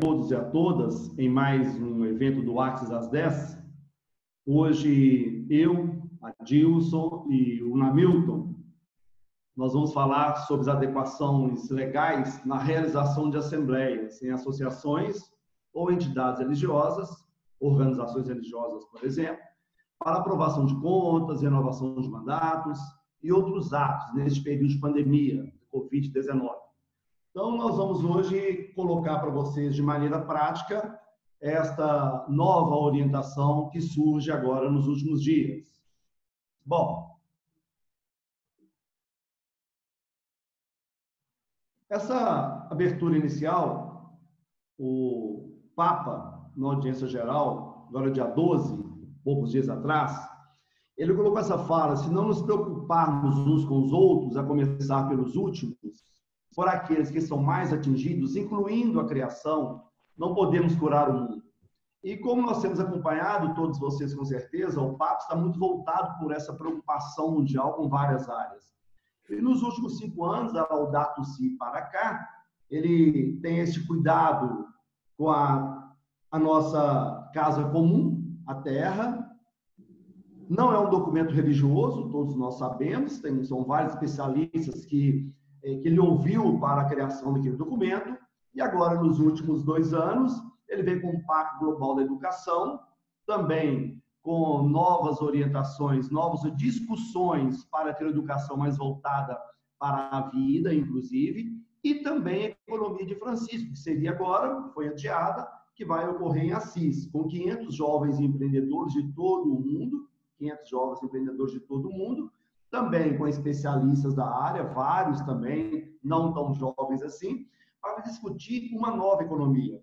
Todos e a todas em mais um evento do Axis às 10. Hoje eu, Adilson e o Namilton, nós vamos falar sobre as adequações legais na realização de assembleias em associações ou entidades religiosas, organizações religiosas, por exemplo, para aprovação de contas, renovação de mandatos e outros atos neste período de pandemia, Covid-19. Então, nós vamos hoje colocar para vocês de maneira prática esta nova orientação que surge agora nos últimos dias. Bom, essa abertura inicial, o Papa, na audiência geral, agora dia 12, poucos dias atrás, ele colocou essa fala: se não nos preocuparmos uns com os outros, a começar pelos últimos, por aqueles que são mais atingidos, incluindo a criação, não podemos curar o mundo. E como nós temos acompanhado, todos vocês com certeza, o Papa está muito voltado por essa preocupação mundial com várias áreas. E nos últimos 5 anos, da Laudato Si para cá, ele tem esse cuidado com a nossa casa comum, a Terra. Não é um documento religioso, todos nós sabemos, são vários especialistas que ele ouviu para a criação daquele documento, e agora, nos últimos 2 anos, ele vem com o Pacto Global da Educação, também com novas orientações, novas discussões para ter educação mais voltada para a vida, inclusive, e também a Economia de Francisco, que seria agora, foi adiada, que vai ocorrer em Assis, com 500 jovens empreendedores de todo o mundo, 500 jovens empreendedores de todo o mundo, também com especialistas da área, vários também, não tão jovens assim, para discutir uma nova economia.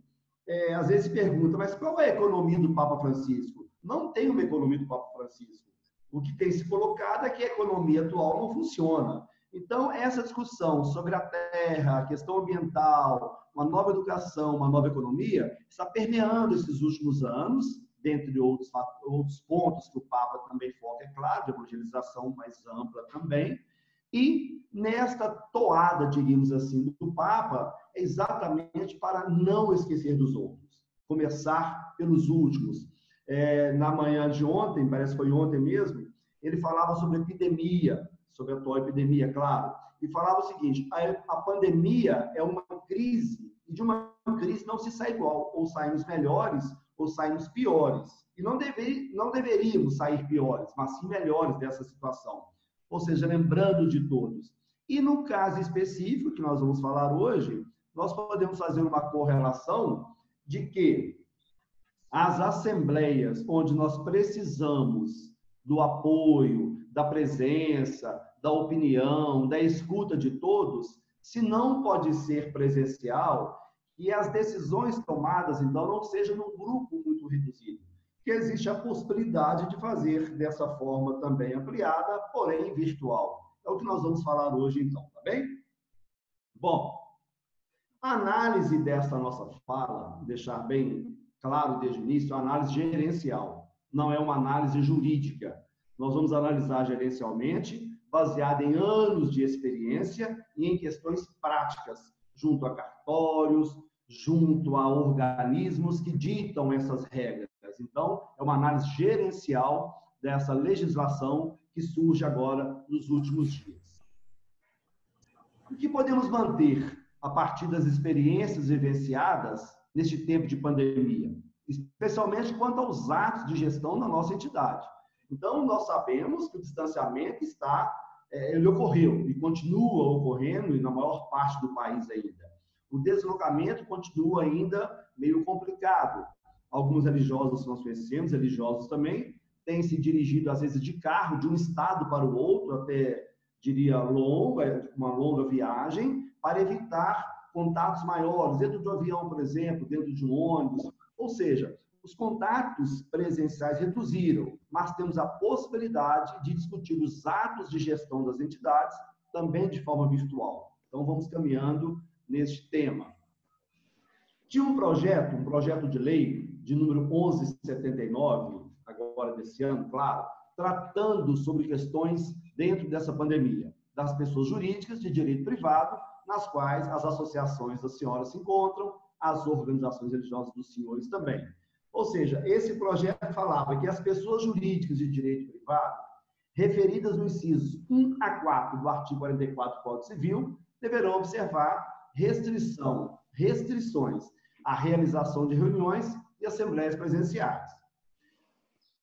Às vezes se pergunta, mas qual é a economia do Papa Francisco? Não tem uma economia do Papa Francisco. O que tem se colocado é que a economia atual não funciona. Então, essa discussão sobre a terra, a questão ambiental, uma nova educação, uma nova economia, está permeando esses últimos anos, dentre outros pontos que o Papa também foca, é claro, de evangelização mais ampla também. E nesta toada, diríamos assim, do Papa, é exatamente para não esquecer dos outros, começar pelos últimos. Na manhã de ontem, parece que foi ontem mesmo, ele falava sobre epidemia, sobre a atual epidemia, claro, e falava o seguinte: a pandemia é uma crise, e de uma crise não se sai igual, ou saímos melhores, ou saímos piores. E não deveríamos sair piores, mas sim melhores dessa situação. Ou seja, lembrando de todos. E no caso específico que nós vamos falar hoje, nós podemos fazer uma correlação de que as assembleias onde nós precisamos do apoio, da presença, da opinião, da escuta de todos, se não pode ser presencial, e as decisões tomadas, então, não sejam num grupo muito reduzido, que existe a possibilidade de fazer dessa forma também ampliada, porém virtual. É o que nós vamos falar hoje, então, tá bem? Bom, a análise dessa nossa fala, deixar bem claro desde o início, é uma análise gerencial, não é uma análise jurídica. Nós vamos analisar gerencialmente, baseada em anos de experiência e em questões práticas, junto a cartórios, junto a organismos que ditam essas regras. Então, é uma análise gerencial dessa legislação que surge agora nos últimos dias. O que podemos manter a partir das experiências vivenciadas neste tempo de pandemia, especialmente quanto aos atos de gestão na nossa entidade? Então, nós sabemos que o distanciamento ele ocorreu e continua ocorrendo, e na maior parte do país ainda. O deslocamento continua ainda meio complicado. Alguns religiosos, nós conhecemos, religiosos também, têm se dirigido, às vezes, de carro, de um estado para o outro, até, diria, uma longa viagem, para evitar contatos maiores, dentro de um avião, por exemplo, dentro de um ônibus. Ou seja, os contatos presenciais reduziram, mas temos a possibilidade de discutir os atos de gestão das entidades também de forma virtual. Então, vamos caminhando neste tema. Tinha um projeto de lei, de número 1179, agora desse ano, claro, tratando sobre questões dentro dessa pandemia, das pessoas jurídicas de direito privado, nas quais as associações das senhoras se encontram, as organizações religiosas dos senhores também. Ou seja, esse projeto falava que as pessoas jurídicas de direito privado, referidas no incisos 1 a 4 do artigo 44 do Código Civil, deverão observar restrições à realização de reuniões e assembleias presenciais.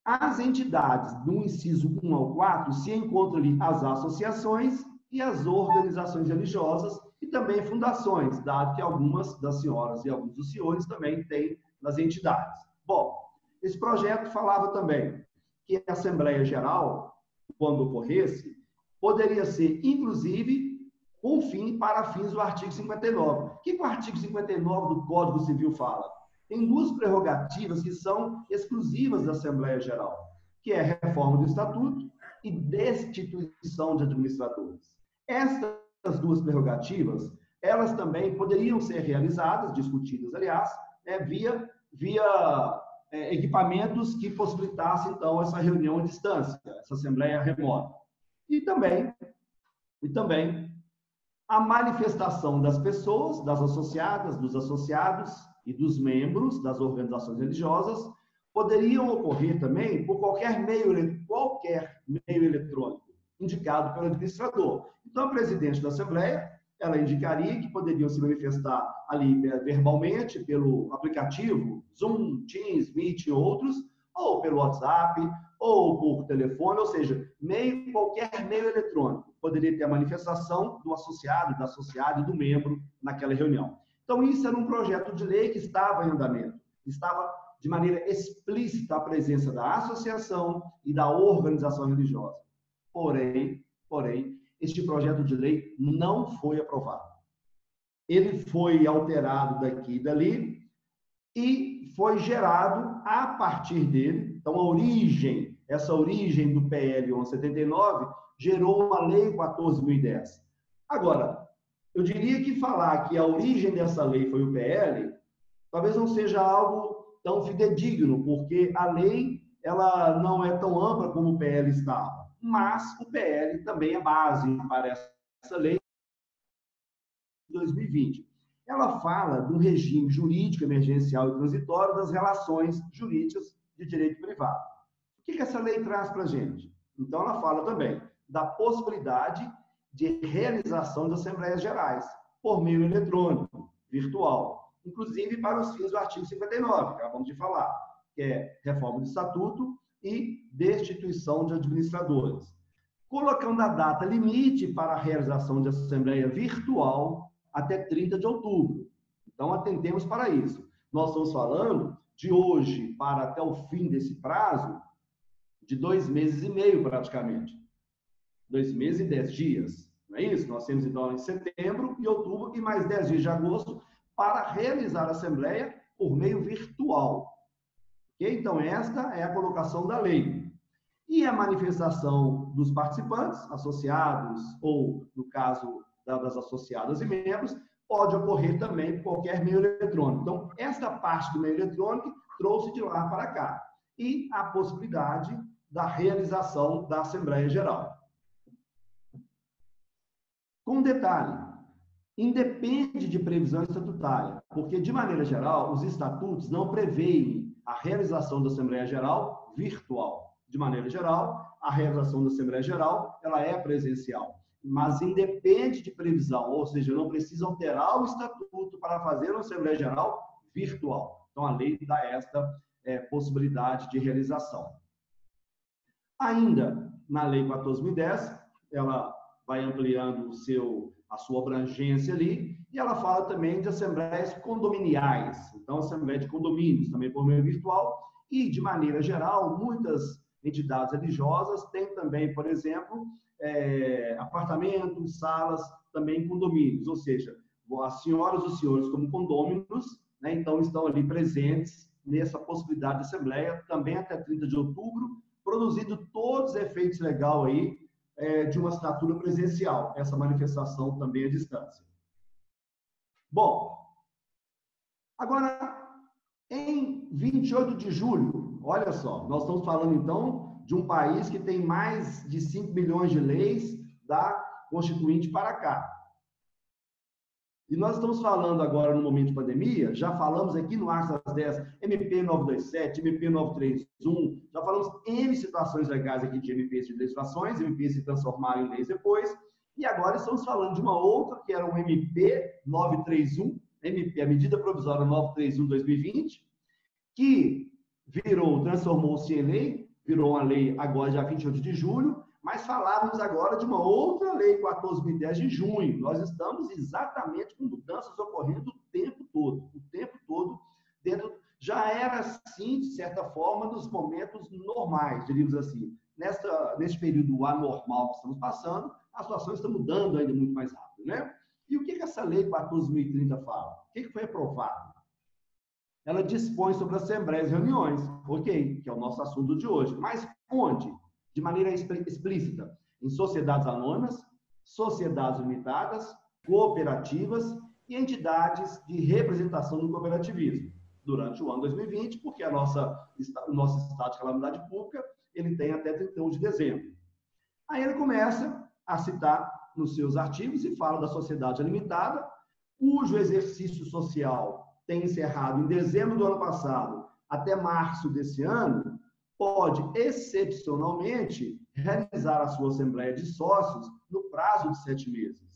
As entidades do inciso 1 ao 4 se encontram ali as associações e as organizações religiosas e também fundações, dado que algumas das senhoras e alguns dos senhores também têm nas entidades. Bom, esse projeto falava também que a Assembleia Geral, quando ocorresse, poderia ser, inclusive, com fim para fins do artigo 59. O que o artigo 59 do Código Civil fala? Tem duas prerrogativas que são exclusivas da Assembleia Geral, que é a reforma do Estatuto e destituição de administradores. Essas duas prerrogativas, elas também poderiam ser realizadas, discutidas, aliás, via equipamentos que possibilitassem, então, essa reunião à distância, essa assembleia remota. E também a manifestação das pessoas, das associadas, dos associados e dos membros das organizações religiosas poderiam ocorrer também por qualquer meio eletrônico indicado pelo administrador. Então, a presidente da Assembleia, ela indicaria que poderiam se manifestar ali verbalmente pelo aplicativo Zoom, Teams, Meet e outros, ou pelo WhatsApp, ou por telefone, ou seja, qualquer meio eletrônico poderia ter a manifestação do associado, da associada e do membro naquela reunião. Então, isso era um projeto de lei que estava em andamento, estava de maneira explícita a presença da associação e da organização religiosa. Porém, este projeto de lei não foi aprovado. Ele foi alterado daqui e dali e foi gerado a partir dele. Então, essa origem do PL 1179 gerou uma lei 14.010. Agora, eu diria que falar que a origem dessa lei foi o PL, talvez não seja algo tão fidedigno, porque a lei ela não é tão ampla como o PL estava. Mas o PL também é base para essa lei de 2020. Ela fala do regime jurídico emergencial e transitório das relações jurídicas de direito privado. O que essa lei traz para a gente? Então, ela fala também da possibilidade de realização de assembleias gerais por meio eletrônico, virtual, inclusive para os fins do artigo 59, que acabamos de falar, que é reforma do Estatuto e destituição de administradores, colocando a data limite para a realização de assembleia virtual até 30 de outubro. Então, atentemos para isso. Nós estamos falando de hoje para até o fim desse prazo de 2 meses e meio, praticamente. 2 meses e 10 dias. Não é isso? Nós temos, então, em setembro e outubro e mais 10 dias de agosto para realizar a assembleia por meio virtual. Então, esta é a colocação da lei. E a manifestação dos participantes, associados, ou, no caso das associadas e membros, pode ocorrer também por qualquer meio eletrônico. Então, esta parte do meio eletrônico trouxe de lá para cá. E a possibilidade da realização da Assembleia Geral. Com um detalhe, independe de previsão estatutária, porque, de maneira geral, os estatutos não preveem a realização da Assembleia Geral virtual. De maneira geral, a realização da Assembleia Geral ela é presencial, mas independe de previsão, ou seja, não precisa alterar o estatuto para fazer uma Assembleia Geral virtual. Então, a lei dá esta possibilidade de realização. Ainda na Lei 14.010, ela vai ampliando a sua abrangência ali, e ela fala também de assembleias condominiais, então assembleia de condomínios, também por meio virtual, e de maneira geral, muitas entidades religiosas têm também, por exemplo, apartamentos, salas, também condomínios, ou seja, as senhoras e os senhores como condôminos, né, então estão ali presentes nessa possibilidade de assembleia, também até 30 de outubro, produzindo todos os efeitos legais aí, de uma assinatura presencial, essa manifestação também à distância. Bom, agora, em 28 de julho, olha só, nós estamos falando, então, de um país que tem mais de 5 milhões de leis da Constituinte para cá. E nós estamos falando agora no momento de pandemia, já falamos aqui no Arco das 10, MP 927, MP 931, já falamos em situações legais aqui de MPs de legislações, MPs se transformaram em leis depois, e agora estamos falando de uma outra, que era um MP 931, MP, a medida provisória 931/2020, que transformou-se em lei, virou uma lei agora dia 28 de julho, mas falávamos agora de uma outra lei, 14.010 de junho. Nós estamos exatamente com mudanças ocorrendo o tempo todo, já era assim, de certa forma, nos momentos normais, diríamos assim. Nesse período anormal que estamos passando, a situação está mudando ainda muito mais rápido, né? E o que essa lei 14.030 fala? O que foi aprovado? Ela dispõe sobre assembleias e reuniões, ok, que é o nosso assunto de hoje. Mas onde? De maneira explícita, em sociedades anônimas, sociedades limitadas, cooperativas e entidades de representação do cooperativismo. Durante o ano 2020, porque o nosso estado de calamidade pública, ele tem até 31 de dezembro. Aí ele começa a citar nos seus artigos e fala da sociedade limitada, cujo exercício social tem encerrado em dezembro do ano passado até março desse ano, pode, excepcionalmente, realizar a sua assembleia de sócios no prazo de 7 meses.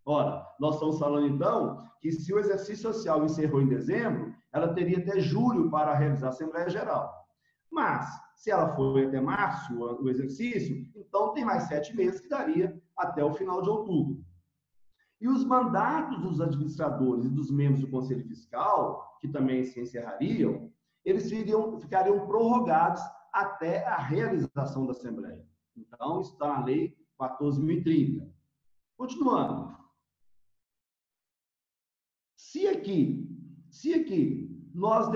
Ora, nós estamos falando, então, que se o exercício social encerrou em dezembro, ela teria até julho para realizar a Assembleia Geral. Mas, se ela foi até março, o exercício, então tem mais 7 meses, que daria até o final de outubro. E os mandatos dos administradores e dos membros do Conselho Fiscal, que também se encerrariam, eles ficariam prorrogados até a realização da Assembleia. Então, está na Lei 14.030. Continuando. Se aqui nós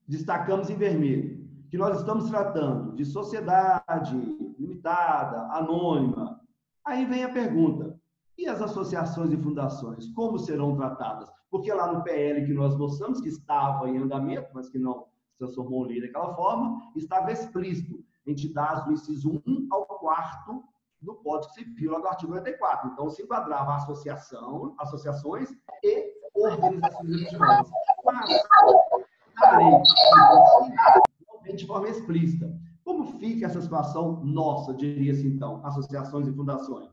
destacamos em vermelho, que nós estamos tratando de sociedade limitada, anônima, aí vem a pergunta, e as associações e fundações, como serão tratadas? Porque lá no PL que nós mostramos, que estava em andamento, mas que não se transformou em lei daquela forma, estava explícito, entidades do inciso 1 ao 4 do Código Civil, lá do artigo 94. Então, se enquadrava associações e organizações religiosas. Mas, a lei não vem de forma explícita. Como fica essa situação nossa, diria-se então, associações e fundações?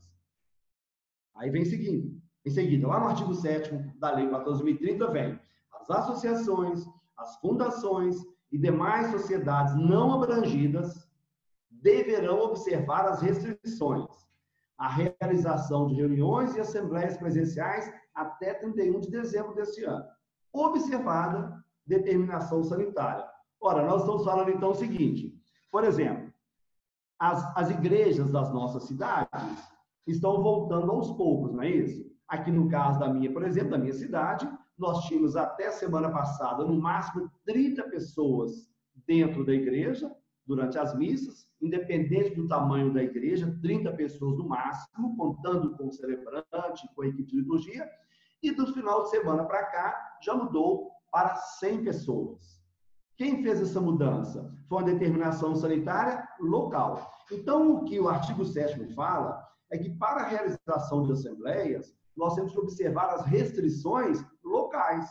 Aí vem em seguida, lá no artigo 7º da Lei 14.030 vem as associações, as fundações e demais sociedades não abrangidas deverão observar as restrições à realização de reuniões e assembleias presenciais até 31 de dezembro deste ano, observada determinação sanitária. Ora, nós estamos falando então o seguinte, por exemplo, as igrejas das nossas cidades estão voltando aos poucos, não é isso? Aqui no caso da minha, por exemplo, da minha cidade, nós tínhamos até semana passada, no máximo 30 pessoas dentro da igreja, durante as missas, independente do tamanho da igreja, 30 pessoas no máximo, contando com o celebrante, com a equipe de liturgia, e do final de semana para cá, já mudou para 100 pessoas. Quem fez essa mudança? Foi uma determinação sanitária local. Então, o que o artigo 7º fala é que, para a realização de assembleias, nós temos que observar as restrições locais.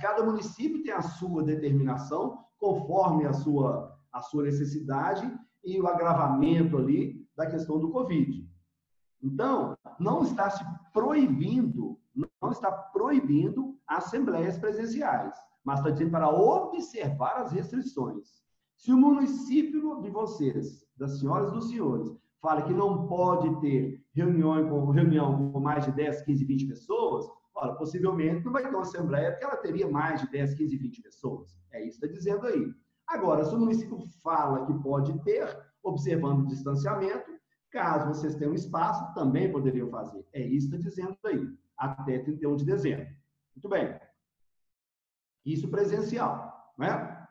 Cada município tem a sua determinação, conforme a sua necessidade e o agravamento ali da questão do Covid. Então, não está proibindo assembleias presenciais, mas está dizendo para observar as restrições. Se o município de vocês, das senhoras e dos senhores, fala que não pode ter reunião com mais de 10, 15, 20 pessoas, ora, possivelmente não vai ter uma assembleia porque ela teria mais de 10, 15, 20 pessoas. É isso que está dizendo aí. Agora, se o município fala que pode ter, observando o distanciamento, caso vocês tenham espaço, também poderiam fazer. É isso que está dizendo aí, até 31 de dezembro. Muito bem. Isso presencial, né?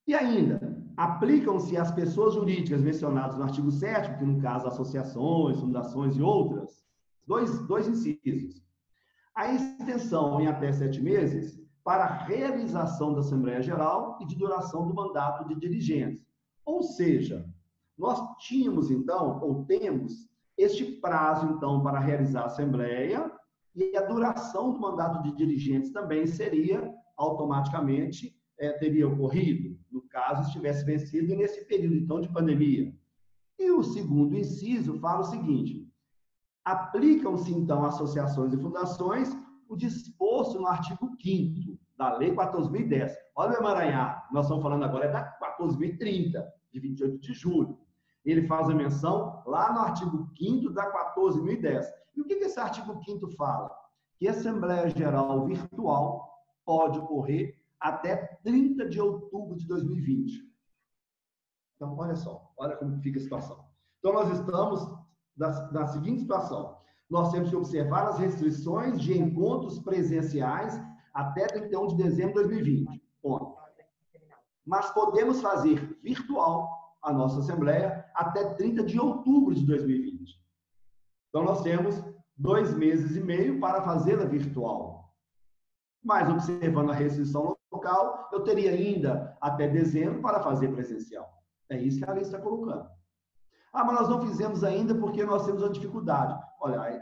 E ainda, aplicam-se às pessoas jurídicas mencionadas no artigo 7º, que no caso associações, fundações e outras, dois incisos. A extensão em até 7 meses para a realização da Assembleia Geral e de duração do mandato de dirigentes. Ou seja, nós tínhamos então, ou temos, este prazo, então, para realizar a Assembleia e a duração do mandato de dirigentes também seria automaticamente, teria ocorrido, no caso, estivesse vencido nesse período, então, de pandemia. E o segundo inciso fala o seguinte: aplicam-se, então, a associações e fundações o disposto no artigo 5º da Lei 14.010. Olha o emaranhado, nós estamos falando agora da 14.030, de 28 de julho. Ele faz a menção lá no artigo 5º da 14.010. E o que esse artigo 5º fala? Que a Assembleia Geral virtual pode ocorrer até 30 de outubro de 2020. Então, olha só, olha como fica a situação. Então, nós estamos na seguinte situação: nós temos que observar as restrições de encontros presenciais até 31 de dezembro de 2020. Ponto. Mas podemos fazer virtual a nossa Assembleia até 30 de outubro de 2020. Então, nós temos 2 meses e meio para fazê-la virtual. Mas, observando a restrição local, eu teria ainda até dezembro para fazer presencial. É isso que a lei está colocando. Ah, mas nós não fizemos ainda porque nós temos uma dificuldade. Olha,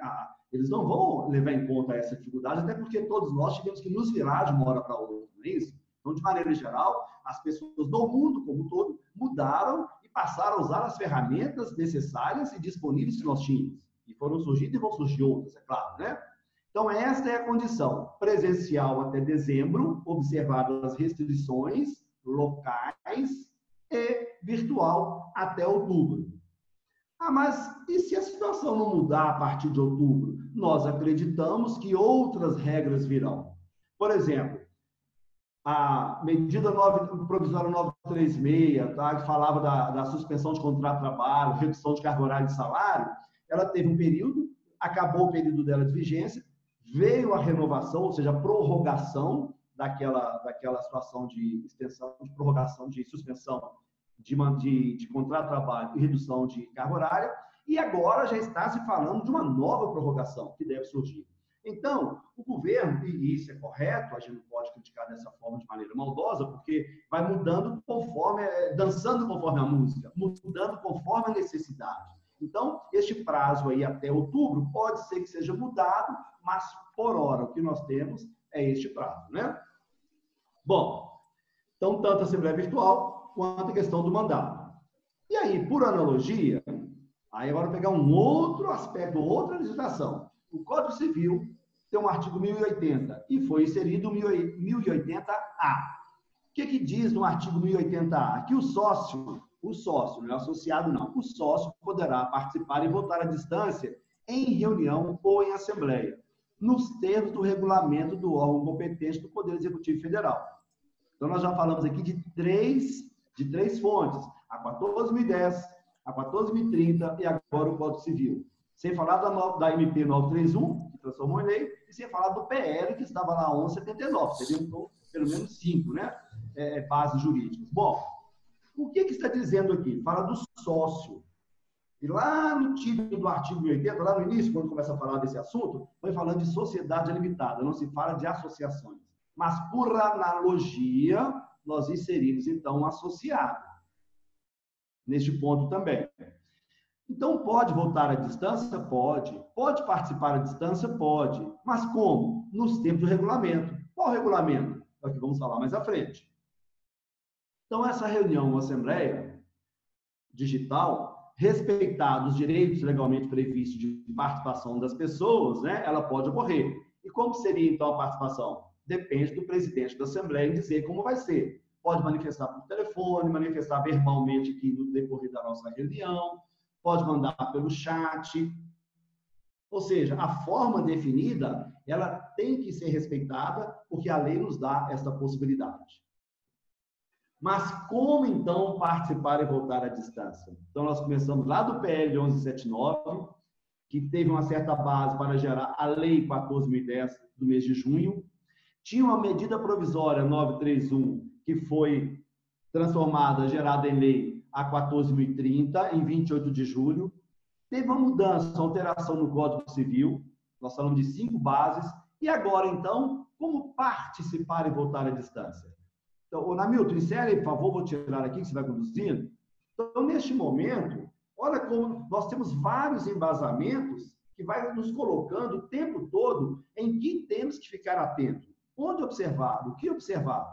eles não vão levar em conta essa dificuldade, até porque todos nós tivemos que nos virar de uma hora para outra, não é isso? Então, de maneira geral, as pessoas do mundo como um todo mudaram e passaram a usar as ferramentas necessárias e disponíveis que nós tínhamos. E foram surgindo e vão surgir outras, é claro, né? Então, esta é a condição: presencial até dezembro, observadas as restrições locais, e virtual até outubro. Ah, mas e se a situação não mudar a partir de outubro? Nós acreditamos que outras regras virão. Por exemplo, a medida provisória 936, tá, que falava da suspensão de contrato de trabalho, redução de carga horária de salário, ela teve um período, acabou o período dela de vigência, veio a renovação, ou seja, a prorrogação daquela situação de extensão, de prorrogação, de suspensão de contrato de trabalho e redução de carga horária, e agora já está se falando de uma nova prorrogação que deve surgir. Então, o governo, e isso é correto, a gente não pode criticar dessa forma de maneira maldosa, porque vai mudando conforme, dançando conforme a música, mudando conforme a necessidade. Então, este prazo aí até outubro pode ser que seja mudado, mas por hora o que nós temos é este prazo, né? Bom, então, tanto a Assembleia Virtual quanto a questão do mandato. E aí, por analogia, aí agora pegar um outro aspecto, outra legislação. O Código Civil tem um artigo 1080 e foi inserido o 1080-A. O que diz no artigo 1080-A? Que o sócio, não é associado não, o sócio poderá participar e votar à distância em reunião ou em assembleia, nos termos do regulamento do órgão competente do Poder Executivo Federal. Então, nós já falamos aqui de três fontes: a 14.010, a 14.030 e agora o Código Civil. Sem falar da MP 931, que transformou em lei, e sem falar do PL, que estava lá 1179. Seria, então, pelo menos 5, né? Bases jurídicas. Bom, o que está dizendo aqui? Fala do sócio. E lá no título do artigo 1080, lá no início, quando começa a falar desse assunto, foi falando de sociedade limitada, não se fala de associações. Mas, por analogia, nós inserimos, então, um associado neste ponto também. Então, pode votar à distância? Pode. Pode participar à distância? Pode. Mas como? Nos termos do regulamento. Qual regulamento? É o que vamos falar mais à frente. Então, essa reunião, assembleia digital, respeitados os direitos legalmente previstos de participação das pessoas, né, ela pode ocorrer. E como seria, então, a participação? Depende do presidente da Assembleia em dizer como vai ser. Pode manifestar por telefone, manifestar verbalmente aqui no decorrer da nossa reunião, pode mandar pelo chat. Ou seja, a forma definida, ela tem que ser respeitada, porque a lei nos dá essa possibilidade. Mas como, então, participar e votar à distância? Então, nós começamos lá do PL 1179, que teve uma certa base para gerar a Lei 14.010 do mês de junho. Tinha uma medida provisória 931, que foi transformada, gerada em lei, a 14.030, em 28 de julho. Teve uma mudança, uma alteração no Código Civil, nós falamos de 5 bases. E agora, então, como participar e votar à distância? Então, Namilton, insere, por favor, vou tirar aqui, que você vai conduzindo. Então, neste momento, Olha como nós temos vários embasamentos que vai nos colocando o tempo todo em que temos que ficar atento. Onde observar? O que observar?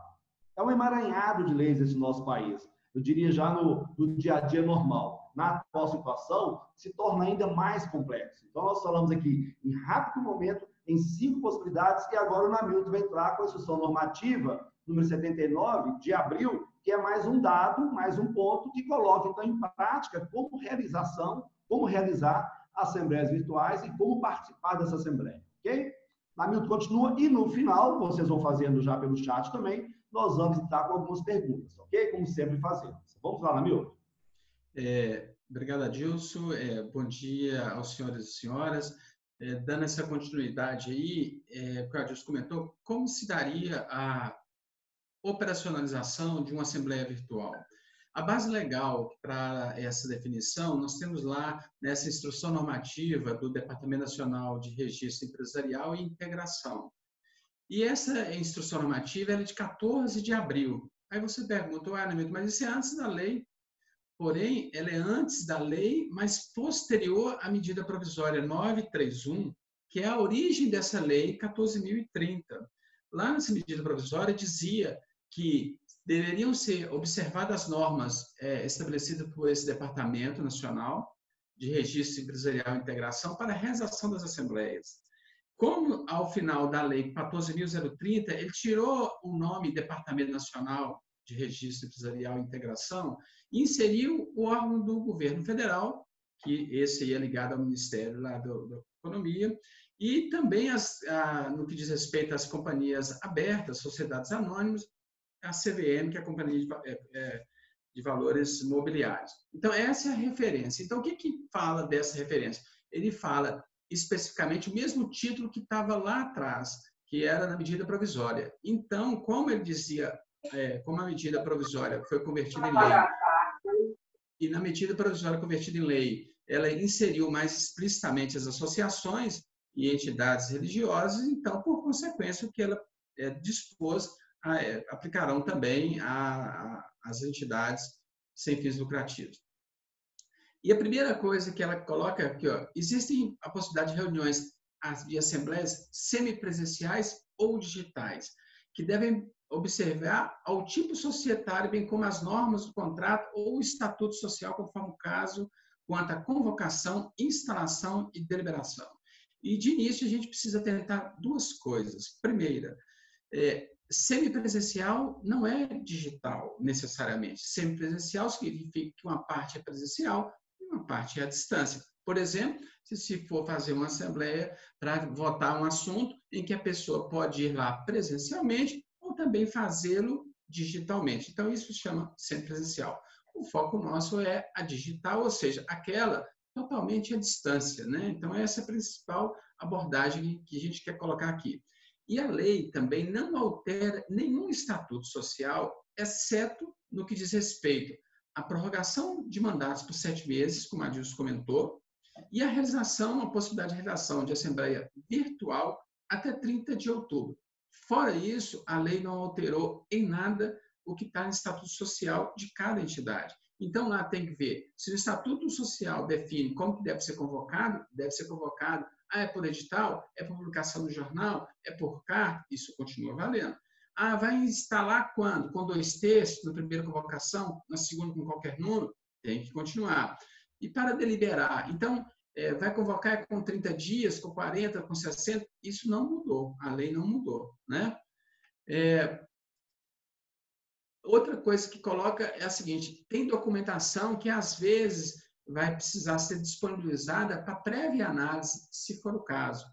É um emaranhado de leis esse nosso país. Eu diria já no dia a dia normal. Na atual situação, se torna ainda mais complexo. Então, nós falamos aqui, em rápido momento, em 5 possibilidades, e agora o Namilton vai entrar com a instrução normativa, número 79, de abril, que é mais um dado, mais um ponto, que coloca, então, em prática, como realizar assembleias virtuais e como participar dessa assembleia, ok? Namilton continua, e no final, vocês vão fazendo já pelo chat também, nós vamos estar com algumas perguntas, ok? Como sempre fazemos. Vamos lá, Namilton. Obrigado, Adilson. Bom dia aos senhores e senhoras. Dando essa continuidade aí, o que o Adilson comentou, como se daria a operacionalização de uma assembleia virtual? A base legal para essa definição, nós temos lá nessa instrução normativa do Departamento Nacional de Registro Empresarial e Integração. E essa instrução normativa é de 14 de abril. Aí você pergunta, mas isso é antes da lei. Porém, ela é antes da lei, mas posterior à medida provisória 931, que é a origem dessa lei 14.030. Lá nessa medida provisória dizia que deveriam ser observadas as normas estabelecidas por esse Departamento Nacional de Registro Empresarial e Integração para a realização das assembleias. Como, ao final da lei 14.030, ele tirou o nome Departamento Nacional de Registro Empresarial e Integração e inseriu o órgão do governo federal, que esse aí é ligado ao Ministério lá da Economia, e também no que diz respeito às companhias abertas, sociedades anônimas, a CVM, que é a Companhia de Valores Mobiliários. Então, essa é a referência. Então, o que fala dessa referência? Ele fala especificamente o mesmo título que estava lá atrás, que era na medida provisória. Então, como ele dizia, como a medida provisória foi convertida em lei, e na medida provisória convertida em lei, ela inseriu mais explicitamente as associações e entidades religiosas, então, por consequência, o que ela dispôs aplicarão também às entidades sem fins lucrativos. E a primeira coisa que ela coloca aqui, existem a possibilidade de reuniões de assembleias semipresenciais ou digitais, que devem observar ao tipo societário, bem como as normas do contrato ou o estatuto social, conforme o caso, quanto à convocação, instalação e deliberação. E, de início, a gente precisa tentar 2 coisas. Primeira, semipresencial não é digital, necessariamente. Semipresencial significa que uma parte é presencial e uma parte é à distância. Por exemplo, se for fazer uma assembleia para votar um assunto em que a pessoa pode ir lá presencialmente ou também fazê-lo digitalmente. Então, isso se chama semipresencial. O foco nosso é a digital, ou seja, aquela totalmente à distância, né? Então, essa é a principal abordagem que a gente quer colocar aqui. E a lei também não altera nenhum estatuto social, exceto no que diz respeito à prorrogação de mandatos por 7 meses, como a Adilson comentou, e a possibilidade de realização de assembleia virtual até 30 de outubro. Fora isso, a lei não alterou em nada o que está no estatuto social de cada entidade. Então, lá tem que ver se o estatuto social define como que deve ser convocado, é por edital, é por publicação no jornal, é por carta, isso continua valendo. Vai instalar quando? Com 2/3 na primeira convocação, na segunda com qualquer número? Tem que continuar. E para deliberar, então, vai convocar com 30 dias, com 40, com 60? Isso não mudou, a lei não mudou, né? Outra coisa que coloca é a seguinte, tem documentação que, às vezes, vai precisar ser disponibilizada para prévia análise, se for o caso,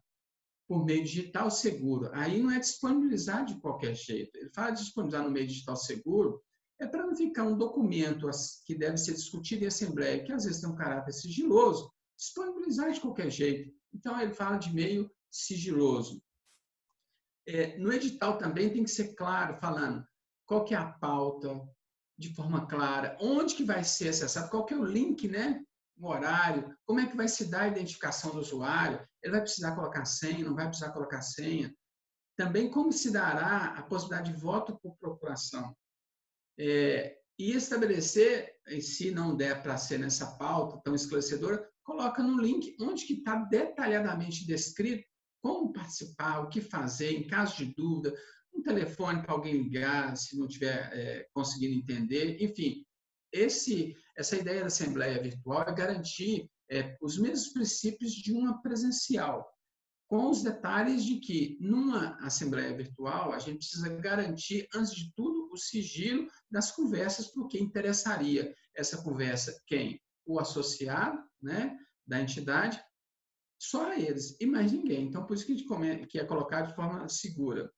por meio digital seguro. Aí não é disponibilizar de qualquer jeito. Ele fala de disponibilizar no meio digital seguro, para não ficar um documento que deve ser discutido em assembleia, que às vezes tem um caráter sigiloso, disponibilizar de qualquer jeito. Então, ele fala de meio sigiloso. No edital também tem que ser claro, falando qual que é a pauta, de forma clara, onde que vai ser acessado, qual que é o link, né? O horário, como é que vai se dar a identificação do usuário, ele vai precisar colocar senha, não vai precisar colocar senha. Também como se dará a possibilidade de voto por procuração. e estabelecer, e se não der para ser nessa pauta tão esclarecedora, coloca no link onde que está detalhadamente descrito como participar, o que fazer, em caso de dúvida, um telefone para alguém ligar, se não estiver conseguindo entender, enfim. Essa ideia da Assembleia Virtual é garantir os mesmos princípios de uma presencial, com os detalhes de que, numa Assembleia Virtual, a gente precisa garantir, antes de tudo, o sigilo das conversas, porque interessaria essa conversa quem? O associado, né, da entidade, só a eles, e mais ninguém. Então, por isso que a gente quer colocar de forma segura.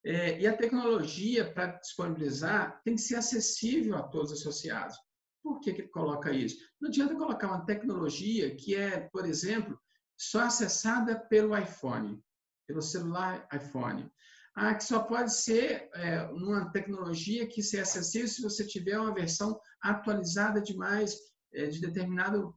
E a tecnologia, para disponibilizar, tem que ser acessível a todos os associados. Por que ele coloca isso? Não adianta colocar uma tecnologia que é, por exemplo, só acessada pelo iPhone, pelo celular iPhone. Que só pode ser uma tecnologia que seja acessível se você tiver uma versão atualizada demais de determinado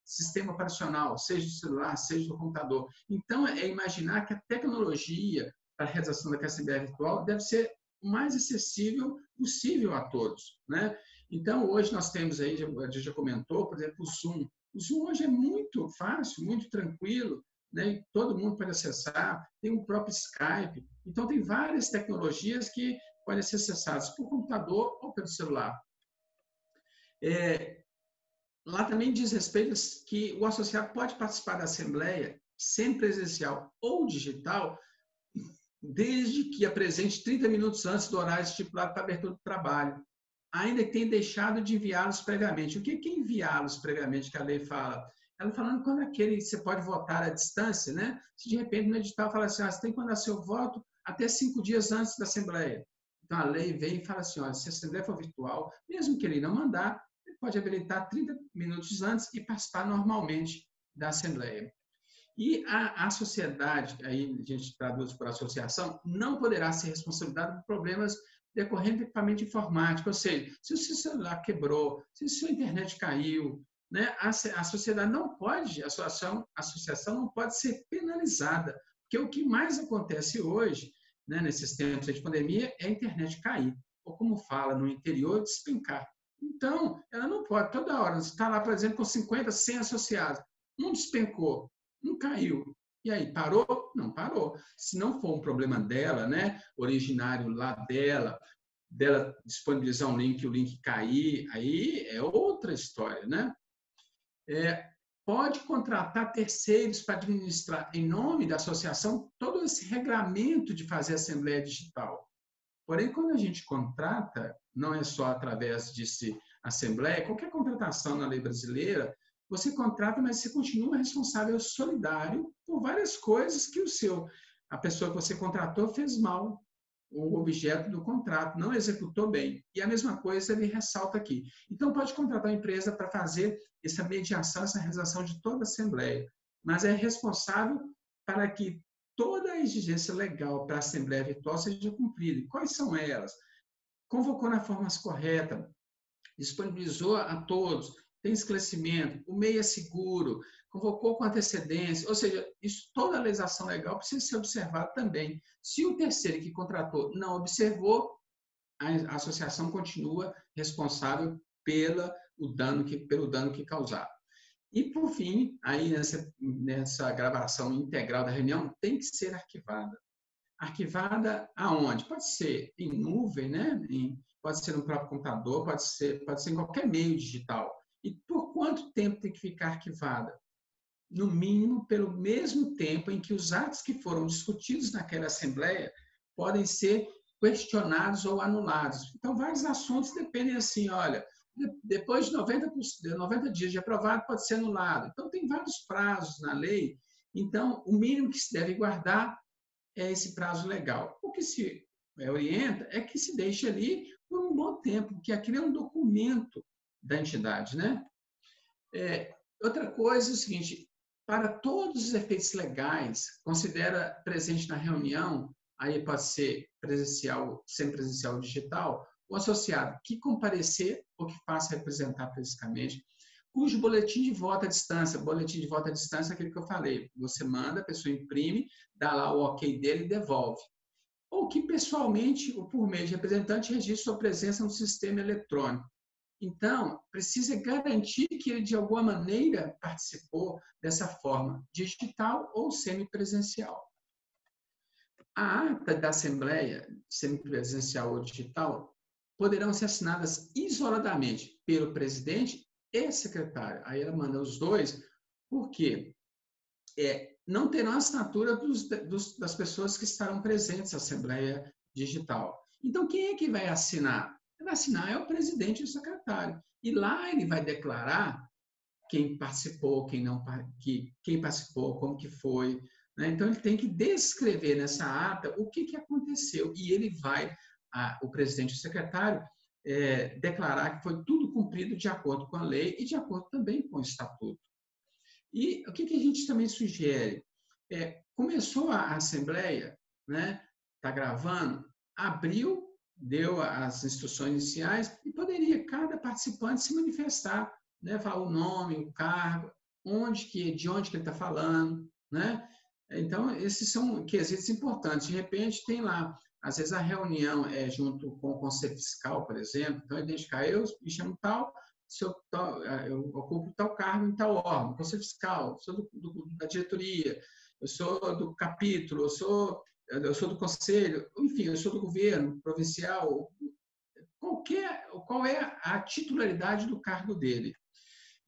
sistema operacional, seja do celular, seja do computador. Então, é imaginar que a tecnologia para a realização da Assembleia Virtual deve ser o mais acessível possível a todos, né? Então, hoje nós temos aí, a gente já comentou, por exemplo, o Zoom. O Zoom hoje é muito fácil, muito tranquilo, né? Todo mundo pode acessar, tem o próprio Skype. Então, tem várias tecnologias que podem ser acessadas por computador ou pelo celular. Lá também diz respeito que o associado pode participar da Assembleia, sendo presencial ou digital, desde que apresente 30 minutos antes do horário estipulado para a abertura do trabalho, ainda que tenha deixado de enviá-los previamente. O que é enviá-los previamente, que a lei fala? Ela falando quando você pode votar à distância, né? Se de repente no edital fala assim, você tem que mandar seu voto até 5 dias antes da Assembleia. Então, a lei vem e fala assim, se a Assembleia for virtual, mesmo que ele não mandar, ele pode habilitar 30 minutos antes e participar normalmente da Assembleia. E a sociedade, aí a gente traduz por associação, não poderá ser responsabilizada por problemas decorrentes do equipamento informático, ou seja, se o seu celular quebrou, se a sua internet caiu, né, a sociedade não pode, a associação não pode ser penalizada, porque o que mais acontece hoje, né, nesses tempos de pandemia, é a internet cair, ou como fala no interior, despencar. Então, ela não pode, toda hora, você está lá, por exemplo, com 50, 100 associados, um despencou, não caiu. E aí, parou? Não parou. Se não for um problema dela, né, originário lá dela disponibilizar um link e o link cair, aí é outra história, né? Pode contratar terceiros para administrar, em nome da associação, todo esse regramento de fazer assembleia digital. Porém, quando a gente contrata, não é só através de assembleia, qualquer contratação na lei brasileira, você contrata, mas você continua responsável solidário por várias coisas que a pessoa que você contratou fez mal, o objeto do contrato, não executou bem. E a mesma coisa ele ressalta aqui. Então, pode contratar uma empresa para fazer essa mediação, essa realização de toda a Assembleia, mas é responsável para que toda a exigência legal para a Assembleia Virtual seja cumprida. E quais são elas? Convocou na forma correta, disponibilizou a todos, tem esclarecimento, o meio é seguro, convocou com antecedência, ou seja, isso, toda a legislação legal precisa ser observada também. Se o terceiro que contratou não observou, a associação continua responsável pelo dano que causar. E, por fim, aí nessa gravação integral da reunião, tem que ser arquivada. Arquivada aonde? Pode ser em nuvem, né? Pode ser no próprio computador, pode ser em qualquer meio digital. E por quanto tempo tem que ficar arquivada? No mínimo, pelo mesmo tempo em que os atos que foram discutidos naquela assembleia podem ser questionados ou anulados. Então, vários assuntos dependem assim, olha, depois de 90 dias de aprovado, pode ser anulado. Então, tem vários prazos na lei. Então, o mínimo que se deve guardar é esse prazo legal. O que se orienta é que se deixe ali por um bom tempo, porque aquilo é um documento da entidade, né? Outra coisa é o seguinte, para todos os efeitos legais, considera presente na reunião, aí pode ser presencial, semipresencial ou digital, o associado que comparecer ou que faça representar fisicamente, cujo boletim de voto à distância, boletim de voto à distância é aquele que eu falei, você manda, a pessoa imprime, dá lá o ok dele e devolve. ou que pessoalmente ou por meio de representante registre sua presença no sistema eletrônico. Então, precisa garantir que ele, de alguma maneira, participou dessa forma, digital ou semipresencial. A ata da Assembleia, semipresencial ou digital, poderão ser assinadas isoladamente pelo presidente e secretário. Aí ela manda os dois, porque não terão a assinatura das pessoas que estarão presentes na Assembleia Digital. Então, quem é que vai assinar? Quem vai assinar é o presidente e o secretário. E lá ele vai declarar quem participou, quem não, quem participou, como que foi. Né? Então, ele tem que descrever nessa ata o que aconteceu. E ele vai, o presidente e o secretário, declarar que foi tudo cumprido de acordo com a lei e de acordo também com o estatuto. E o que a gente também sugere? Começou a Assembleia, né? Está gravando, abriu, deu as instruções iniciais e poderia cada participante se manifestar, né? Falar o nome, o cargo, de onde que ele está falando, né? Então, esses são quesitos importantes. De repente, tem lá, às vezes a reunião é junto com o Conselho Fiscal, por exemplo, então identificar, eu me chamo tal, eu ocupo tal cargo em tal órgão, Conselho Fiscal, sou da diretoria, eu sou do capítulo, eu sou do conselho, enfim, eu sou do governo provincial, qual é a titularidade do cargo dele.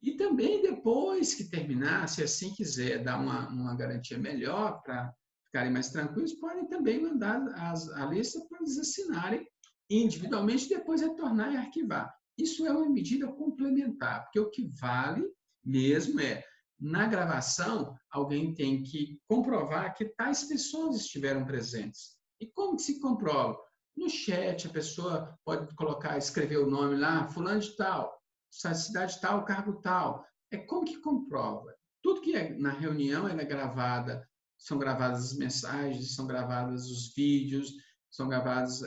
E também, depois que terminar, se assim quiser dar uma garantia melhor para ficarem mais tranquilos, podem também mandar a lista para eles assinarem individualmente e depois retornar e arquivar. Isso é uma medida complementar, porque o que vale mesmo na gravação, alguém tem que comprovar que tais pessoas estiveram presentes. E como que se comprova? No chat, a pessoa pode escrever o nome lá, fulano de tal, cidade tal, cargo tal. Como que comprova? Tudo que na reunião é gravada, são gravadas as mensagens, são gravados os vídeos, são gravadas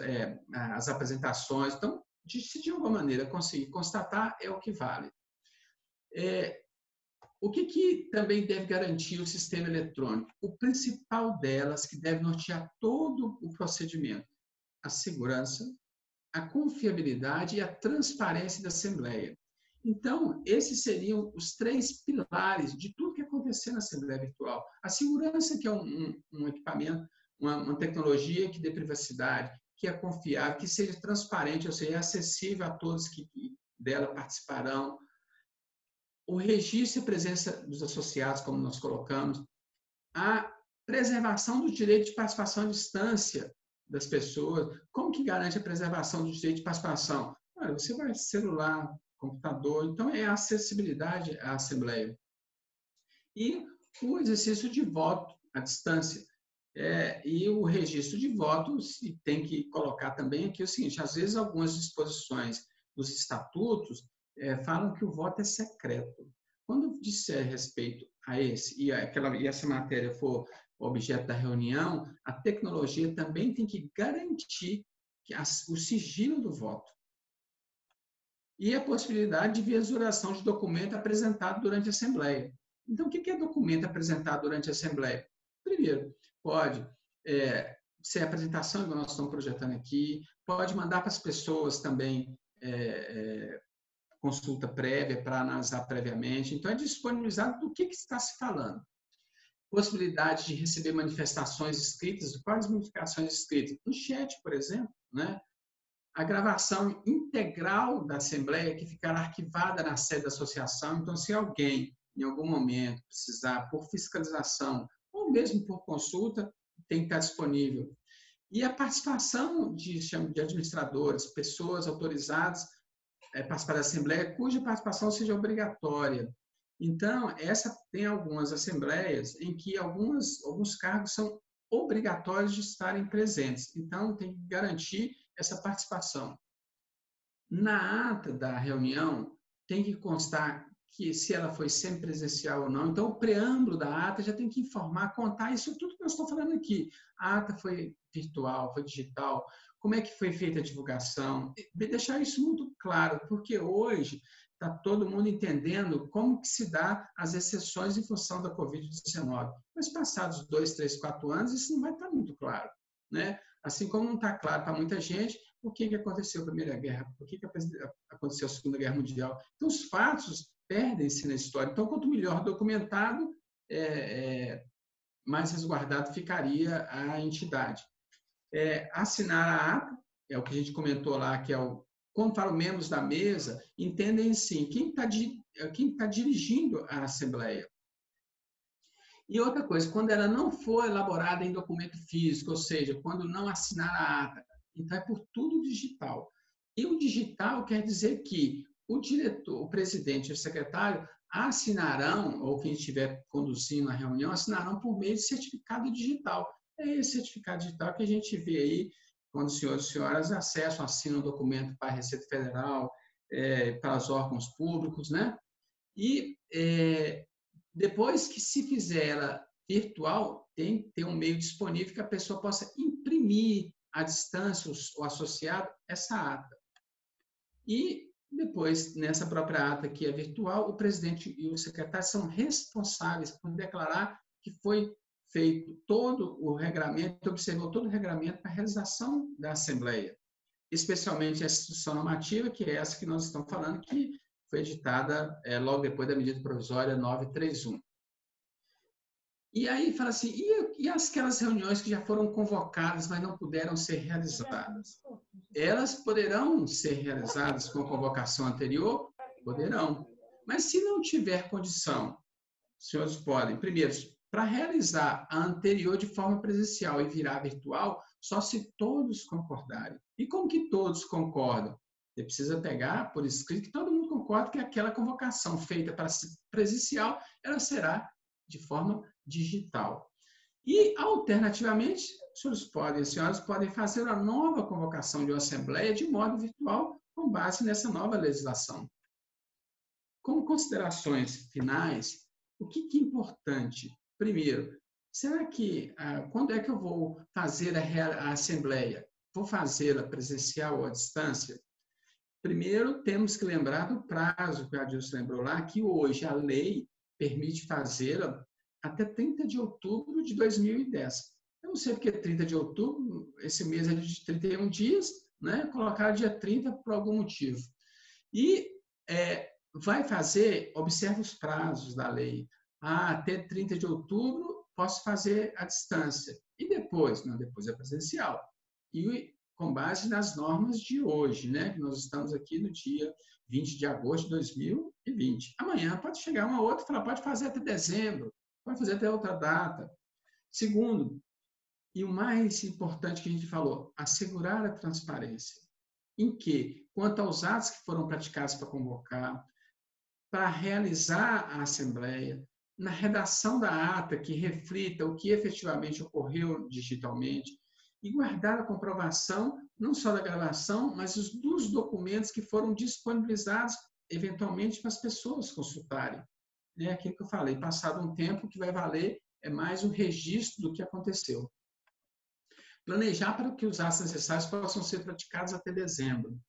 as apresentações. Então, se de alguma maneira conseguir constatar, é o que vale. O que também deve garantir o sistema eletrônico? O principal delas, que deve nortear todo o procedimento, a segurança, a confiabilidade e a transparência da Assembleia. Então, esses seriam os 3 pilares de tudo que acontecer na Assembleia Virtual. A segurança, que é um equipamento, uma tecnologia que dê privacidade, que é confiável, que seja transparente, ou seja, acessível a todos que dela participarão. O registro e presença dos associados, como nós colocamos. A preservação do direito de participação à distância das pessoas. Como que garante a preservação do direito de participação? Olha, você vai celular, computador, então é a acessibilidade à Assembleia. E o exercício de voto à distância. E o registro de votos tem que colocar também aqui o seguinte, às vezes algumas disposições dos estatutos falam que o voto é secreto. Quando disser respeito a esse e essa matéria for objeto da reunião, a tecnologia também tem que garantir o sigilo do voto. E a possibilidade de visualização de documento apresentado durante a Assembleia. Então, o que é documento apresentado durante a Assembleia? Primeiro, pode ser apresentação, igual nós estamos projetando aqui, pode mandar para as pessoas também consulta prévia para analisar previamente. Então, é disponibilizado do que está se falando. Possibilidade de receber manifestações escritas, quais modificações escritas? No chat, por exemplo, né? A gravação integral da Assembleia que ficará arquivada na sede da associação. Então, se alguém, em algum momento, precisar por fiscalização ou mesmo por consulta, tem que estar disponível. E a participação de administradores, pessoas autorizadas participar da Assembleia, cuja participação seja obrigatória. Então, tem algumas assembleias em que alguns cargos são obrigatórios de estarem presentes. Então, tem que garantir essa participação. Na ata da reunião, tem que constar que se ela foi semipresencial ou não. Então, o preâmbulo da ata já tem que informar, contar isso tudo que eu estou falando aqui. A ata foi virtual, foi digital, como é que foi feita a divulgação, deixar isso muito claro, porque hoje está todo mundo entendendo como que se dá as exceções em função da Covid-19. Mas passados 2, 3, 4 anos, isso não vai estar muito claro, né? Assim como não está claro para muita gente por que aconteceu a Primeira Guerra, por que aconteceu a Segunda Guerra Mundial. Então, os fatos perdem-se na história. Então, quanto melhor documentado, mais resguardado ficaria a entidade. Assinar a ata, é o que a gente comentou lá, que é o quando falam membros da mesa, entendem sim quem está dirigindo a Assembleia. E outra coisa, quando ela não for elaborada em documento físico, ou seja, quando não assinar a ata, então é por tudo digital. E o digital quer dizer que o diretor, o presidente e o secretário assinarão, ou quem estiver conduzindo a reunião, assinarão por meio de certificado digital. É esse certificado digital que a gente vê aí, quando os senhores e senhoras acessam, assinam o documento para a Receita Federal, para os órgãos públicos, né? E depois que se fizer ela virtual, tem que ter um meio disponível que a pessoa possa imprimir à distância, o associado, essa ata. E depois, nessa própria ata que é virtual, o presidente e o secretário são responsáveis por declarar que foi feito todo o regramento, observou todo o regramento para a realização da Assembleia, especialmente a instituição normativa, que é essa que nós estamos falando, que foi editada logo depois da medida provisória 931. E aí fala assim, e aquelas reuniões que já foram convocadas, mas não puderam ser realizadas? Elas poderão ser realizadas com a convocação anterior? Poderão. Mas se não tiver condição, os senhores podem, primeiro, para realizar a anterior de forma presencial e virar virtual, só se todos concordarem. E como que todos concordam? Você precisa pegar por escrito que todo mundo concorda que aquela convocação feita para presencial, ela será de forma digital. E, alternativamente, os senhores podem, as senhoras podem fazer uma nova convocação de uma assembleia de modo virtual com base nessa nova legislação. Como considerações finais, o que é importante? Primeiro, será que, quando é que eu vou fazer a assembleia? Vou fazê-la presencial ou à distância? Primeiro, temos que lembrar do prazo que a Adilson lembrou lá, que hoje a lei permite fazê-la até 30 de outubro de 2010. Eu não sei porque 30 de outubro, esse mês é de 31 dias, né? Colocar dia 30 por algum motivo. E vai fazer, observa os prazos da lei. Até 30 de outubro posso fazer à distância. E depois? Não, depois é presencial. E com base nas normas de hoje, né? Nós estamos aqui no dia 20 de agosto de 2020. Amanhã pode chegar uma outra e falar, pode fazer até dezembro, pode fazer até outra data. Segundo, e o mais importante que a gente falou, assegurar a transparência. Em que, quanto aos atos que foram praticados para convocar, para realizar a Assembleia, na redação da ata que reflita o que efetivamente ocorreu digitalmente, e guardar a comprovação, não só da gravação, mas dos documentos que foram disponibilizados, eventualmente, para as pessoas consultarem. É aquilo que eu falei, passado um tempo, o que vai valer é mais um registro do que aconteceu. Planejar para que os atos necessários possam ser praticados até dezembro.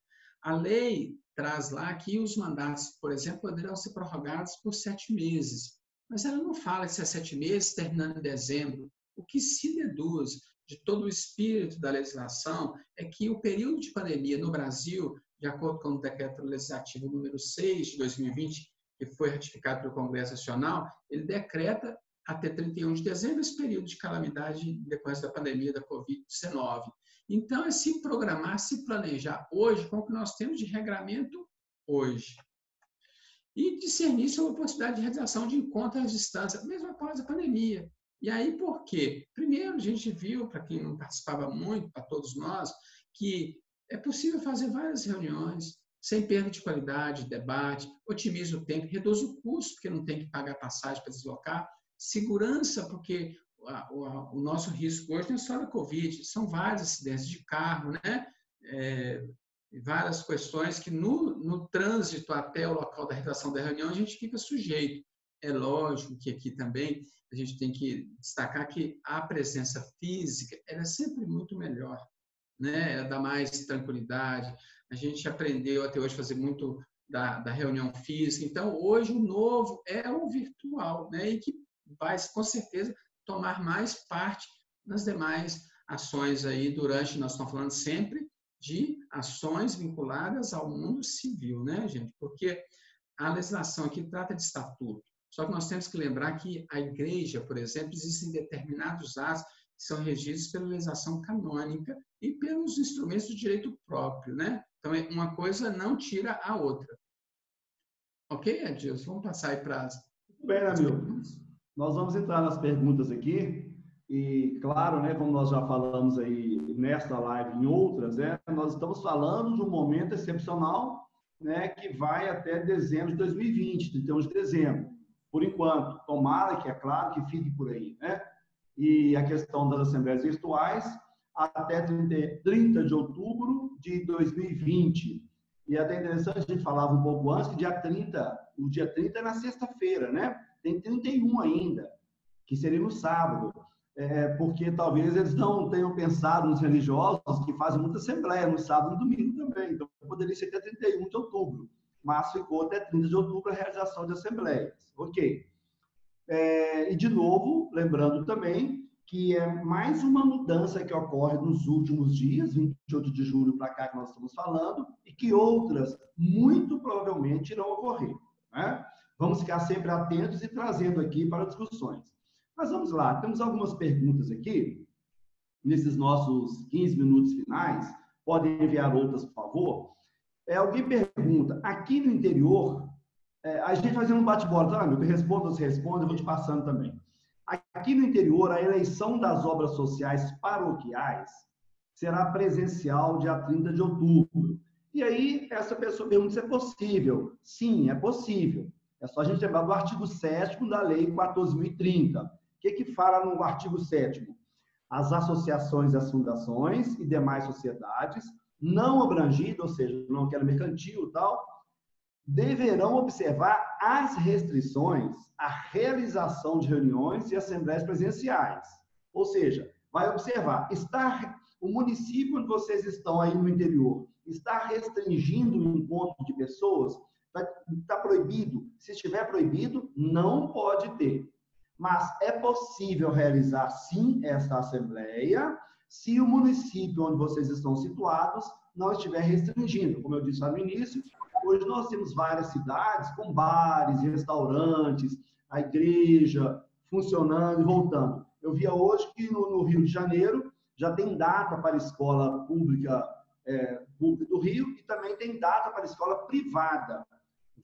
A lei traz lá que os mandatos, por exemplo, poderão ser prorrogados por 7 meses, mas ela não fala se é 7 meses terminando em dezembro. O que se deduz de todo o espírito da legislação é que o período de pandemia no Brasil, de acordo com o decreto legislativo número 6 de 2020, que foi ratificado pelo Congresso Nacional, ele decreta até 31 de dezembro esse período de calamidade depois da pandemia da Covid-19. Então, é se programar, se planejar hoje com o que nós temos de regramento hoje. E discernir sobre a possibilidade de realização de encontros à distância, mesmo após a pandemia. E aí, por quê? Primeiro, a gente viu, para quem não participava muito, para todos nós, que é possível fazer várias reuniões, sem perda de qualidade, debate, otimiza o tempo, reduz o custo, porque não tem que pagar passagem para deslocar, segurança, porque o nosso risco hoje não é só da Covid, são vários acidentes de carro, né? Várias questões que no trânsito até o local da realização da reunião a gente fica sujeito. É lógico que aqui também a gente tem que destacar que a presença física ela é sempre muito melhor, né? Ela dá mais tranquilidade. A gente aprendeu até hoje a fazer muito da reunião física. Então, hoje o novo é o virtual, né? E que vai, com certeza, tomar mais parte nas demais ações aí durante, nós estamos falando sempre de ações vinculadas ao mundo civil, né, gente? Porque a legislação aqui trata de estatuto. Só que nós temos que lembrar que a igreja, por exemplo, existem determinados atos que são regidos pela legislação canônica e pelos instrumentos do direito próprio, né? Então, uma coisa não tira a outra. Ok, Adilson? Vamos passar aí para as perguntas. Nós vamos entrar nas perguntas aqui. E, claro, né, como nós já falamos aí nesta live e em outras, né, nós estamos falando de um momento excepcional, né, que vai até dezembro de 2020, 31 de dezembro. Por enquanto, tomara que, é claro, que fique por aí, né? E a questão das assembleias virtuais até 30 de outubro de 2020. E é até interessante, a gente falava um pouco antes, que o dia 30 é na sexta-feira, né? Tem 31 ainda, que seria no sábado. Porque talvez eles não tenham pensado nos religiosos que fazem muita assembleia no sábado e no domingo também. Então, poderia ser até 31 de outubro, mas ficou até 30 de outubro a realização de assembleias. Ok. E, de novo, lembrando também que é mais uma mudança que ocorre nos últimos dias, 28 de julho para cá que nós estamos falando, e que outras, muito provavelmente, irão ocorrer, né? Vamos ficar sempre atentos e trazendo aqui para discussões. Mas vamos lá, temos algumas perguntas aqui, nesses nossos 15 minutos finais. Podem enviar outras, por favor. Alguém pergunta, aqui no interior, a gente fazendo um bate-bola, tá, amigo? Responda, você responde, eu vou te passando também. Aqui no interior, a eleição das obras sociais paroquiais será presencial dia 30 de outubro. E aí, essa pessoa pergunta se é possível. Sim, é possível. É só a gente lembrar do artigo 7º da Lei 14.030. O que fala no artigo 7º? As associações e as fundações e demais sociedades não abrangidas, ou seja, não aquela mercantil e tal, deverão observar as restrições à realização de reuniões e assembleias presenciais. Ou seja, vai observar, o município onde vocês estão aí no interior, está restringindo o encontro de pessoas? Está proibido? Se estiver proibido, não pode ter. Mas é possível realizar, sim, essa assembleia, se o município onde vocês estão situados não estiver restringindo. Como eu disse lá no início, hoje nós temos várias cidades com bares, restaurantes, a igreja funcionando e voltando. Eu via hoje que no Rio de Janeiro já tem data para a escola pública do Rio e também tem data para a escola privada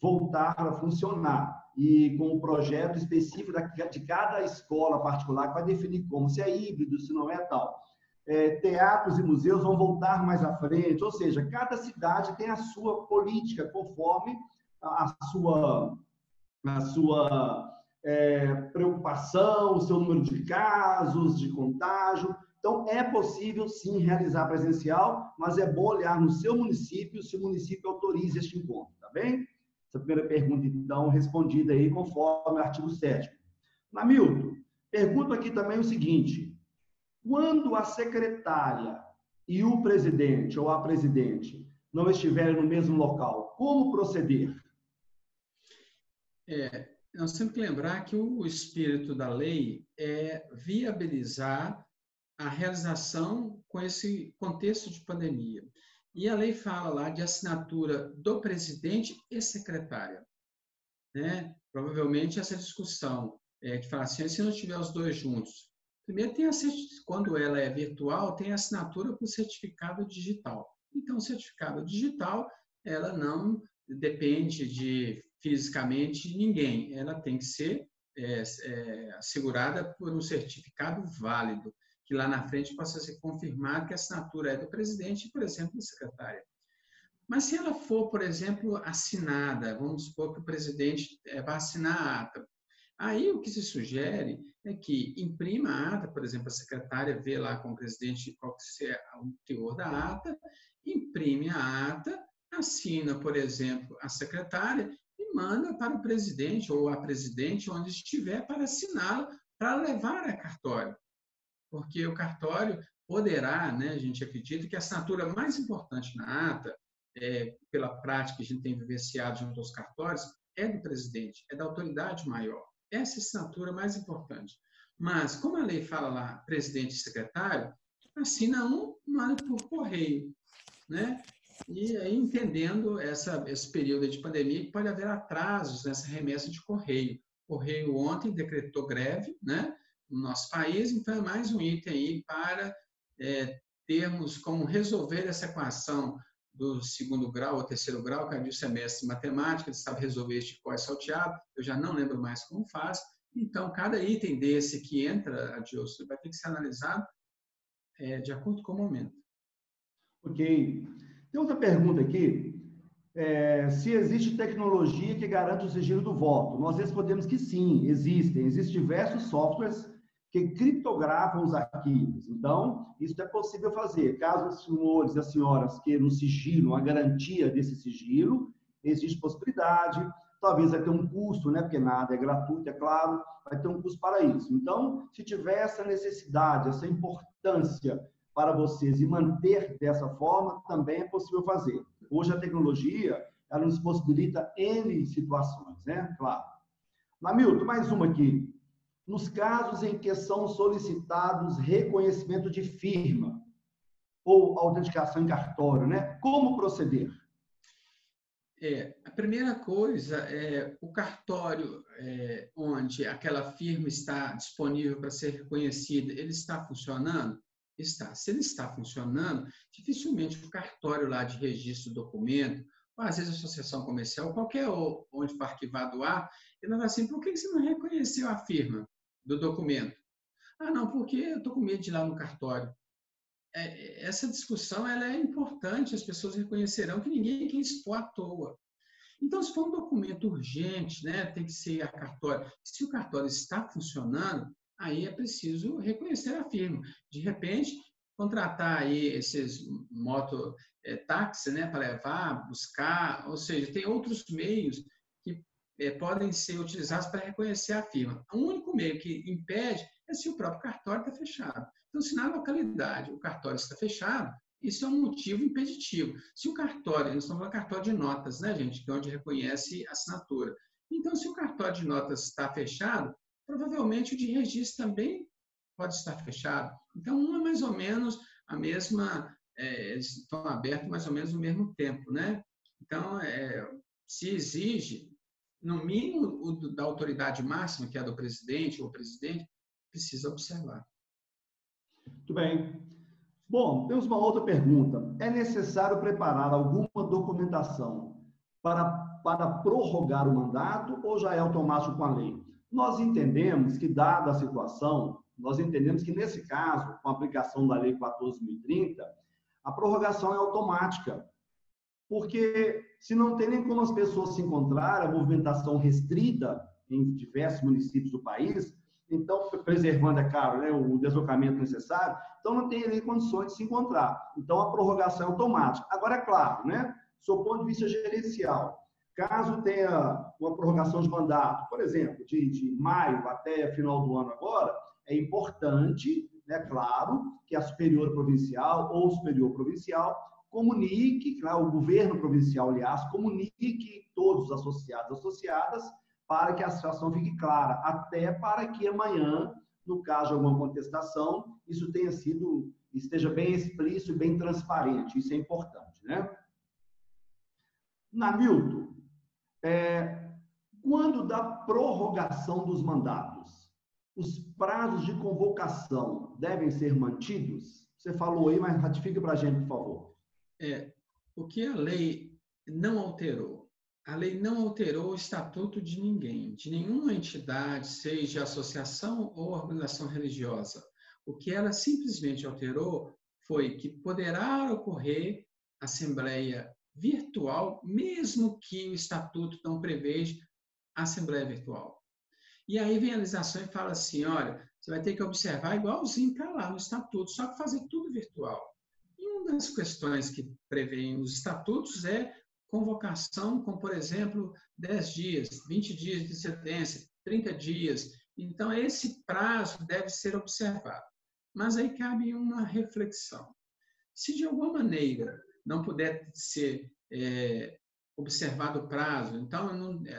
voltar a funcionar. E com um projeto específico de cada escola particular que vai definir como, se é híbrido, se não é tal. Teatros e museus vão voltar mais à frente, ou seja, cada cidade tem a sua política conforme a sua preocupação, o seu número de casos, de contágio. Então, é possível, sim, realizar presencial, mas é bom olhar no seu município, se o município autoriza este encontro, tá bem? Essa primeira pergunta, então, respondida aí conforme o artigo 7º. Namilton, pergunto aqui também o seguinte: quando a secretária e o presidente ou a presidente não estiverem no mesmo local, como proceder? Nós temos que lembrar que o espírito da lei é viabilizar a realização com esse contexto de pandemia. E a lei fala lá de assinatura do presidente e secretária, né? Provavelmente essa discussão que fala assim, se não tiver os dois juntos, primeiro quando ela é virtual, tem assinatura por certificado digital. Então, o certificado digital, ela não depende de fisicamente de ninguém, ela tem que ser assegurada por um certificado válido, que lá na frente possa ser confirmado que a assinatura é do presidente e, por exemplo, da secretária. Mas se ela for, por exemplo, assinada, vamos supor que o presidente vai assinar a ata, aí o que se sugere é que imprima a ata, por exemplo, a secretária vê lá com o presidente qual que é o teor da ata, imprime a ata, assina, por exemplo, a secretária e manda para o presidente ou a presidente, onde estiver, para assiná-la, para levar a cartório. Porque o cartório poderá, né, a gente acredita que a assinatura mais importante na ata, pela prática que a gente tem vivenciado junto aos cartórios, é do presidente, é da autoridade maior. Essa é a assinatura mais importante. Mas, como a lei fala lá, presidente e secretário, assina um, manda por correio, né? E aí, entendendo esse período de pandemia, que pode haver atrasos nessa remessa de correio. O correio ontem decretou greve, né, no nosso país, então é mais um item aí para termos como resolver essa equação do segundo grau ou terceiro grau, que é o semestre de matemática, ele sabe resolver este código salteado, eu já não lembro mais como faz. Então, cada item desse que entra, Adilson, vai ter que ser analisado de acordo com o momento. Ok. Tem outra pergunta aqui. Se existe tecnologia que garante o sigilo do voto. Nós respondemos que sim, existem. Existem diversos softwares que criptografam os arquivos. Então, isso é possível fazer. Caso os senhores e as senhoras queiram um sigilo, uma garantia desse sigilo, existe possibilidade. Talvez vai ter um custo, né? Porque nada é gratuito, é claro, vai ter um custo para isso. Então, se tiver essa necessidade, essa importância para vocês e manter dessa forma, também é possível fazer. Hoje a tecnologia, ela nos possibilita N situações, né? Claro. Namilton, mais uma aqui. Nos casos em que são solicitados reconhecimento de firma ou autenticação em cartório, né? Como proceder? A primeira coisa é o cartório onde aquela firma está disponível para ser reconhecida, ele está funcionando? Está. Se ele está funcionando, dificilmente o cartório lá de registro do documento, ou às vezes a associação comercial, qualquer onde for arquivado o ato, ele vai falar assim, por que você não reconheceu a firma do documento? Ah, não, porque eu estou com medo de ir lá no cartório. Essa discussão ela é importante, as pessoas reconhecerão que ninguém quer expor à toa. Então, se for um documento urgente, né, tem que ser a cartório. Se o cartório está funcionando, aí é preciso reconhecer a firma. De repente, contratar aí esses mototáxis, né, para levar, buscar, ou seja, tem outros meios que podem ser utilizados para reconhecer a firma. O único meio que impede é se o próprio cartório está fechado. Então, se na localidade o cartório está fechado, isso é um motivo impeditivo. Se o cartório, nós estamos falando de cartório de notas, né, gente, que é onde reconhece a assinatura. Então, se o cartório de notas está fechado, provavelmente o de registro também pode estar fechado. Então, um é mais ou menos a mesma, eles estão abertos mais ou menos no mesmo tempo, né? Então, se exige, no mínimo, o da autoridade máxima, que é a do presidente ou presidente, precisa observar. Muito bem. Bom, temos uma outra pergunta. É necessário preparar alguma documentação para prorrogar o mandato ou já é automático com a lei? Nós entendemos que, dada a situação, nós entendemos que, nesse caso, com a aplicação da Lei 14.030, a prorrogação é automática, porque se não tem nem como as pessoas se encontrarem, a movimentação restrita em diversos municípios do país, então, preservando, é claro, né, o deslocamento necessário, então não tem nem condições de se encontrar. Então, a prorrogação é automática. Agora, é claro, né, do ponto de vista gerencial, caso tenha uma prorrogação de mandato, por exemplo, de maio até final do ano agora, é importante, né, claro, que a superior provincial ou superior provincial comunique, claro, o governo provincial, aliás, comunique todos os associados e associadas para que a situação fique clara, até para que amanhã, no caso de alguma contestação, isso esteja bem explícito e bem transparente. Isso é importante, né? Namilton, quando da prorrogação dos mandatos, os prazos de convocação devem ser mantidos? Você falou aí, mas ratifique para a gente, por favor. O que a lei não alterou? A lei não alterou o estatuto de ninguém, de nenhuma entidade, seja associação ou organização religiosa. O que ela simplesmente alterou foi que poderá ocorrer assembleia virtual, mesmo que o estatuto não preveja assembleia virtual. E aí vem a legislação e fala assim, olha, você vai ter que observar igualzinho está lá no estatuto, só que fazer tudo virtual. E uma das questões que prevêem os estatutos é convocação com, por exemplo, 10 dias, 20 dias de antecedência, 30 dias. Então, esse prazo deve ser observado. Mas aí cabe uma reflexão. Se de alguma maneira não puder ser observado o prazo, então,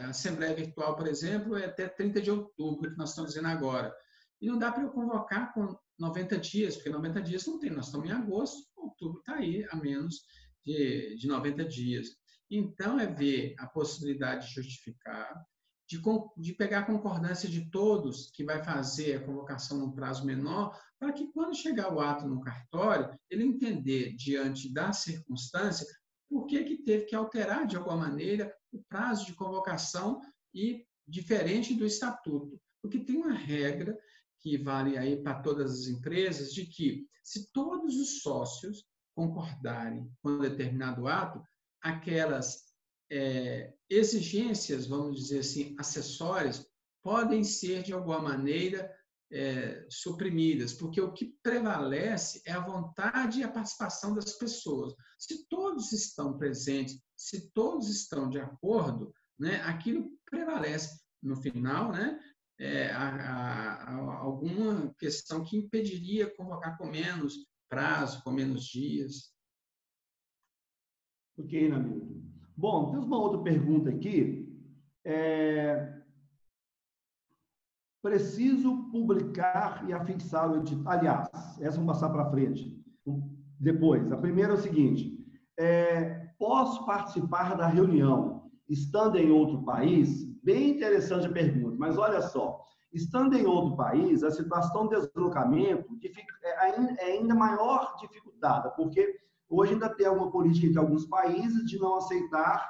a Assembleia Virtual, por exemplo, é até 30 de outubro, que nós estamos dizendo agora. E não dá para eu convocar com 90 dias, porque 90 dias não tem, nós estamos em agosto, outubro está aí a menos de 90 dias. Então, é ver a possibilidade de justificar, de pegar a concordância de todos que vai fazer a convocação num prazo menor, para que quando chegar o ato no cartório, ele entender, diante da circunstância, por que teve que alterar, de alguma maneira, o prazo de convocação e diferente do estatuto. Porque tem uma regra que vale aí para todas as empresas, de que se todos os sócios concordarem com um determinado ato, aquelas exigências, vamos dizer assim, acessórias, podem ser, de alguma maneira, suprimidas, porque o que prevalece é a vontade e a participação das pessoas. Se todos estão presentes, se todos estão de acordo, né, aquilo prevalece. No final, né, alguma questão que impediria convocar com menos prazo, com menos dias. Ok, Namilton. Bom, temos uma outra pergunta aqui. Preciso publicar e afixar o edital. Aliás, essa vamos passar para frente. Depois, a primeira é o seguinte: posso participar da reunião estando em outro país? Bem interessante a pergunta, mas olha só. Estando em outro país, a situação de deslocamento é ainda maior dificultada, porque hoje ainda tem alguma política entre alguns países de não aceitar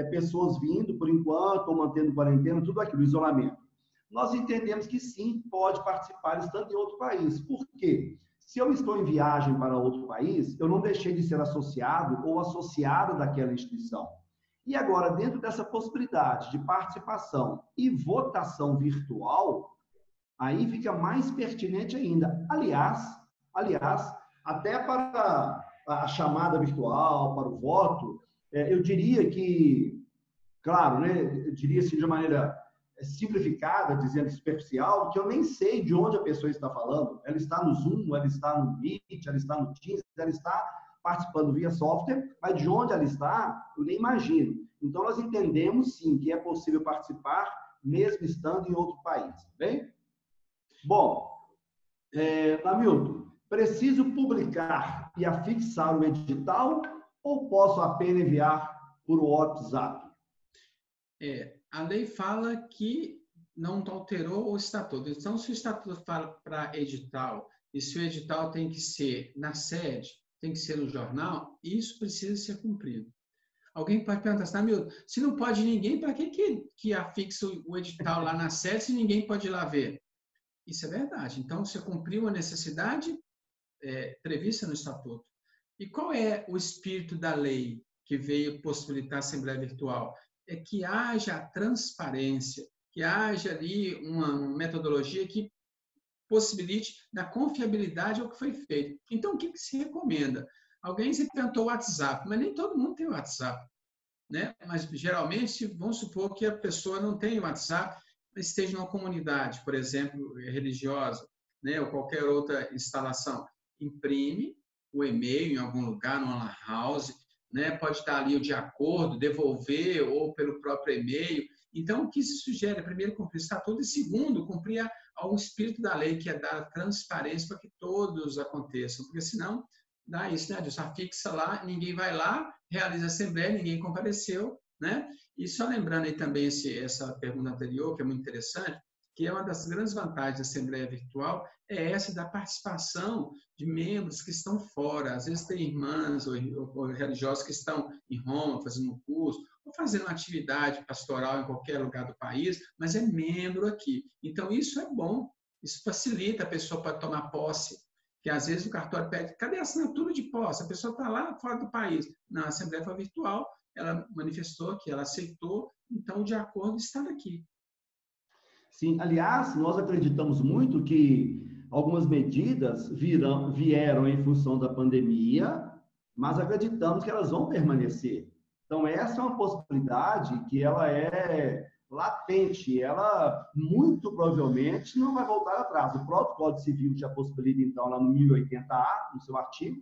pessoas vindo por enquanto, ou mantendo quarentena, tudo aquilo, isolamento. Nós entendemos que sim, pode participar estando em outro país. Por quê? Se eu estou em viagem para outro país, eu não deixei de ser associado ou associado daquela instituição. E agora, dentro dessa possibilidade de participação e votação virtual, aí fica mais pertinente ainda. Aliás, até para a chamada virtual, para o voto, eu diria que, claro, né, eu diria assim de uma maneira simplificada, dizendo superficial, que eu nem sei de onde a pessoa está falando. Ela está no Zoom, ela está no Meet, ela está no Teams, ela está participando via software, mas de onde ela está, eu nem imagino. Então, nós entendemos, sim, que é possível participar, mesmo estando em outro país, bem? Bom, Namilton, preciso publicar e afixar o edital ou posso apenas enviar por WhatsApp? A lei fala que não alterou o estatuto. Então, se o estatuto fala para edital, e se o edital tem que ser na sede, tem que ser no jornal, isso precisa ser cumprido. Alguém pode perguntar assim, Namilton, se não pode ninguém, para que afixa o edital lá na sede se ninguém pode ir lá ver? Isso é verdade. Então, você cumpriu a necessidade prevista no estatuto. E qual é o espírito da lei que veio possibilitar a Assembleia Virtual? É que haja transparência, que haja ali uma metodologia que possibilite da confiabilidade ao que foi feito. Então, o que se recomenda? Alguém se inventou o WhatsApp, mas nem todo mundo tem o WhatsApp, né? Mas, geralmente, vamos supor que a pessoa não tem o WhatsApp, mas esteja numa comunidade, por exemplo, religiosa, né? Ou qualquer outra instalação. Imprime o e-mail em algum lugar, numa lan house, né? Pode estar ali o de acordo, devolver ou pelo próprio e-mail. Então, o que se sugere? Primeiro, cumprir o estatuto e, segundo, cumprir ao espírito da lei, que é dar transparência para que todos aconteçam, porque senão dá isso, né? Só fixa lá, ninguém vai lá, realiza a assembleia, ninguém compareceu, né? E só lembrando aí também essa pergunta anterior, que é muito interessante, que é uma das grandes vantagens da Assembleia Virtual, é essa da participação de membros que estão fora. Às vezes tem irmãs ou religiosas que estão em Roma fazendo um curso, ou fazendo uma atividade pastoral em qualquer lugar do país, mas é membro aqui. Então, isso é bom, isso facilita a pessoa para tomar posse, que às vezes o cartório pede, cadê a assinatura de posse? A pessoa está lá fora do país. Na Assembleia foi virtual, ela manifestou que ela aceitou, então, de acordo, está aqui. Sim, aliás, nós acreditamos muito que algumas medidas vieram em função da pandemia, mas acreditamos que elas vão permanecer. Então, essa é uma possibilidade que ela é latente, ela muito provavelmente não vai voltar atrás. O próprio Código Civil já possibilita, então, lá no 1080A, no seu artigo,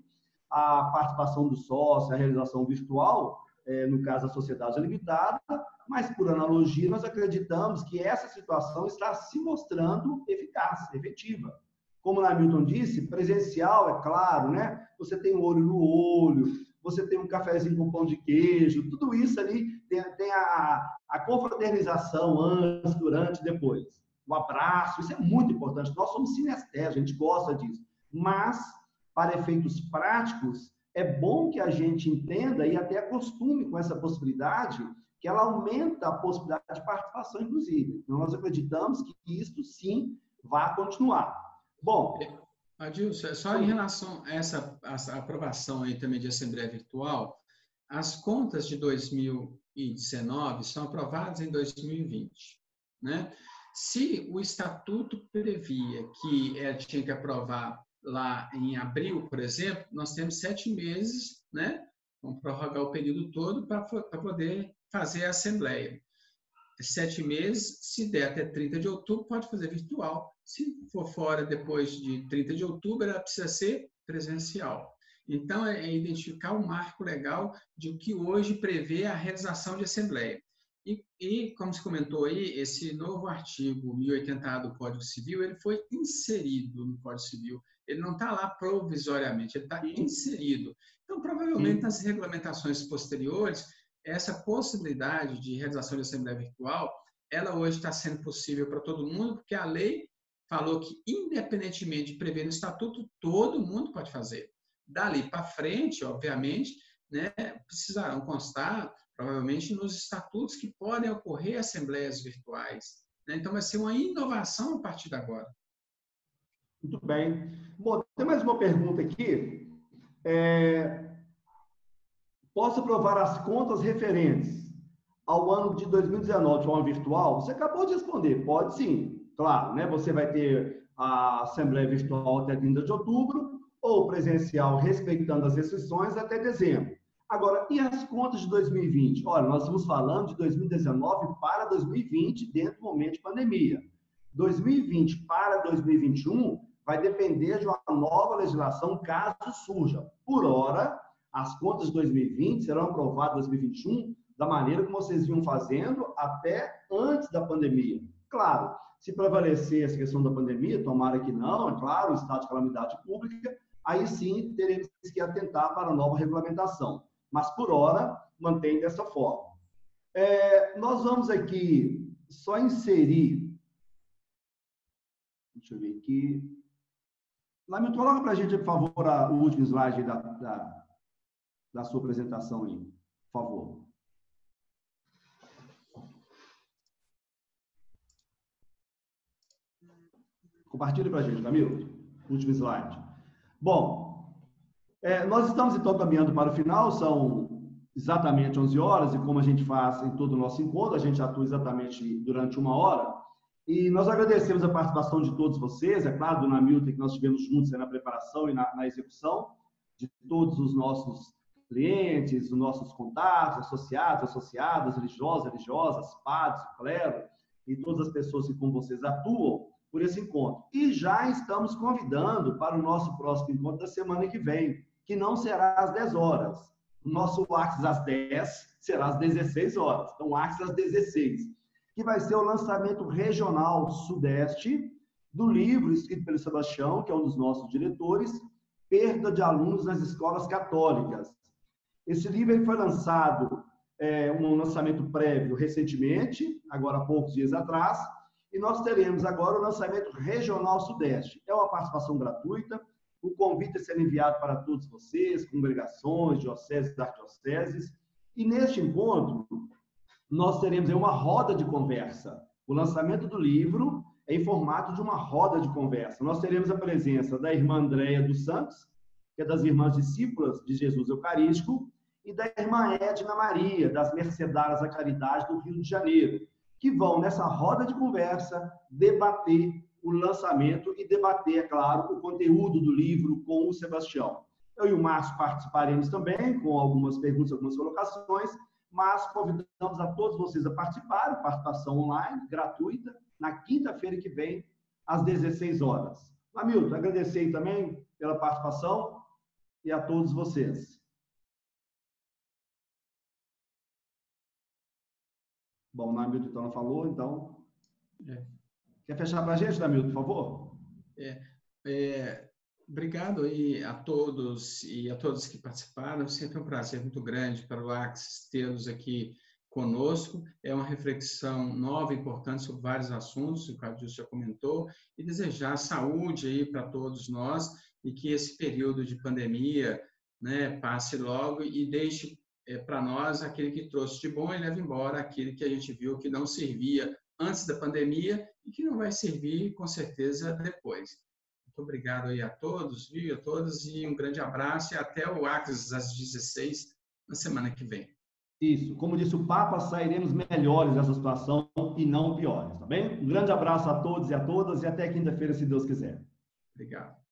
a participação do sócio, a realização virtual, no caso, a sociedade limitada, mas, por analogia, nós acreditamos que essa situação está se mostrando eficaz, efetiva. como o Hamilton disse, presencial, é claro, né? Você tem o olho no olho, você tem um cafezinho com pão de queijo, tudo isso ali tem a confraternização antes, durante e depois. O abraço, isso é muito importante. Nós somos sinestésicos, a gente gosta disso. Mas, para efeitos práticos, é bom que a gente entenda e até acostume com essa possibilidade, que ela aumenta a possibilidade de participação, inclusive. Então, nós acreditamos que isso, sim, vai continuar. Bom... Adilson, só em relação a essa aprovação aí também de Assembleia Virtual, as contas de 2019 são aprovadas em 2020, né? Se o Estatuto previa que tinha que aprovar lá em abril, por exemplo, nós temos 7 meses, né? Vamos prorrogar o período todo para poder fazer a Assembleia. 7 meses, se der até 30 de outubro, pode fazer virtual. Se for fora depois de 30 de outubro, ela precisa ser presencial. Então, é identificar o marco legal de o que hoje prevê a realização de assembleia. E como se comentou aí, esse novo artigo 1080A do Código Civil, ele foi inserido no Código Civil. Ele não está lá provisoriamente, ele está inserido. Então, provavelmente, nas regulamentações posteriores, essa possibilidade de realização de assembleia virtual, ela hoje está sendo possível para todo mundo, porque a lei falou que, independentemente de prever no estatuto, todo mundo pode fazer. Dali para frente, obviamente, né, precisarão constar, provavelmente, nos estatutos que podem ocorrer assembleias virtuais. Né? Então, vai ser uma inovação a partir de agora. Muito bem. Bom, tem mais uma pergunta aqui. Posso provar as contas referentes ao ano de 2019 de forma virtual? Você acabou de responder. Pode sim. Claro, né? Você vai ter a Assembleia Virtual até 30 de outubro ou presencial, respeitando as restrições, até dezembro. Agora, e as contas de 2020? Olha, nós estamos falando de 2019 para 2020, dentro do momento de pandemia. 2020 para 2021 vai depender de uma nova legislação, caso surja. Por hora, as contas de 2020 serão aprovadas em 2021 da maneira como vocês vinham fazendo até antes da pandemia. Claro, se prevalecer essa questão da pandemia, tomara que não, é claro, o estado de calamidade pública, aí sim teremos que atentar para a nova regulamentação. Mas, por hora, mantém dessa forma. Nós vamos aqui só inserir... Deixa eu ver aqui... Lamilton, coloca para a gente, por favor, o último slide da sua apresentação aí, por favor. Compartilhe para a gente, Hamilton. Último slide. Bom, nós estamos então caminhando para o final, são exatamente 11 horas, e como a gente faz em todo o nosso encontro, a gente atua exatamente durante 1 hora, e nós agradecemos a participação de todos vocês, é claro, do Hamilton, que nós estivemos juntos na preparação e na execução, de todos os nossos clientes, os nossos contatos, associadas, religiosos, religiosas, padres, clero, e todas as pessoas que com vocês atuam por esse encontro. E já estamos convidando para o nosso próximo encontro da semana que vem, que não será às 10 horas. O nosso Axis às 10 será às 16 horas. Então, o Axis às 16, que vai ser o lançamento regional Sudeste do livro escrito pelo Sebastião, que é um dos nossos diretores, Perda de Alunos nas Escolas Católicas. Esse livro ele foi lançado, um lançamento prévio recentemente, agora há poucos dias atrás, e nós teremos agora o lançamento regional Sudeste. É uma participação gratuita, o convite será enviado para todos vocês, congregações, dioceses, arquidioceses, e neste encontro nós teremos uma roda de conversa. O lançamento do livro é em formato de uma roda de conversa. Nós teremos a presença da irmã Andréia dos Santos, que é das Irmãs Discípulas de Jesus Eucarístico, e da irmã Edna Maria, das Mercedárias da Caridade do Rio de Janeiro, que vão, nessa roda de conversa, debater o lançamento e debater, é claro, o conteúdo do livro com o Sebastião. Eu e o Márcio participaremos também, com algumas perguntas, algumas colocações, mas convidamos a todos vocês a participarem, participação online, gratuita, na quinta-feira que vem, às 16 horas. Hamilton, agradecer também pela participação e a todos vocês. Bom, o Hamilton então não falou, então... Quer fechar para a gente, Hamilton, por favor? Obrigado aí a todos e a todos que participaram. Sempre um prazer muito grande para o Axis tê-los aqui conosco. É uma reflexão nova e importante sobre vários assuntos, o Adilson já comentou, e desejar saúde aí para todos nós e que esse período de pandemia, né, passe logo e deixe para nós aquele que trouxe de bom e leve embora aquele que a gente viu que não servia antes da pandemia e que não vai servir, com certeza, depois. Muito obrigado aí a todos, viu? A todos, e um grande abraço e até o Axis às 16 na semana que vem. Isso, como disse o Papa, sairemos melhores dessa situação e não piores, tá bem? Um grande abraço a todos e a todas e até quinta-feira, se Deus quiser. Obrigado.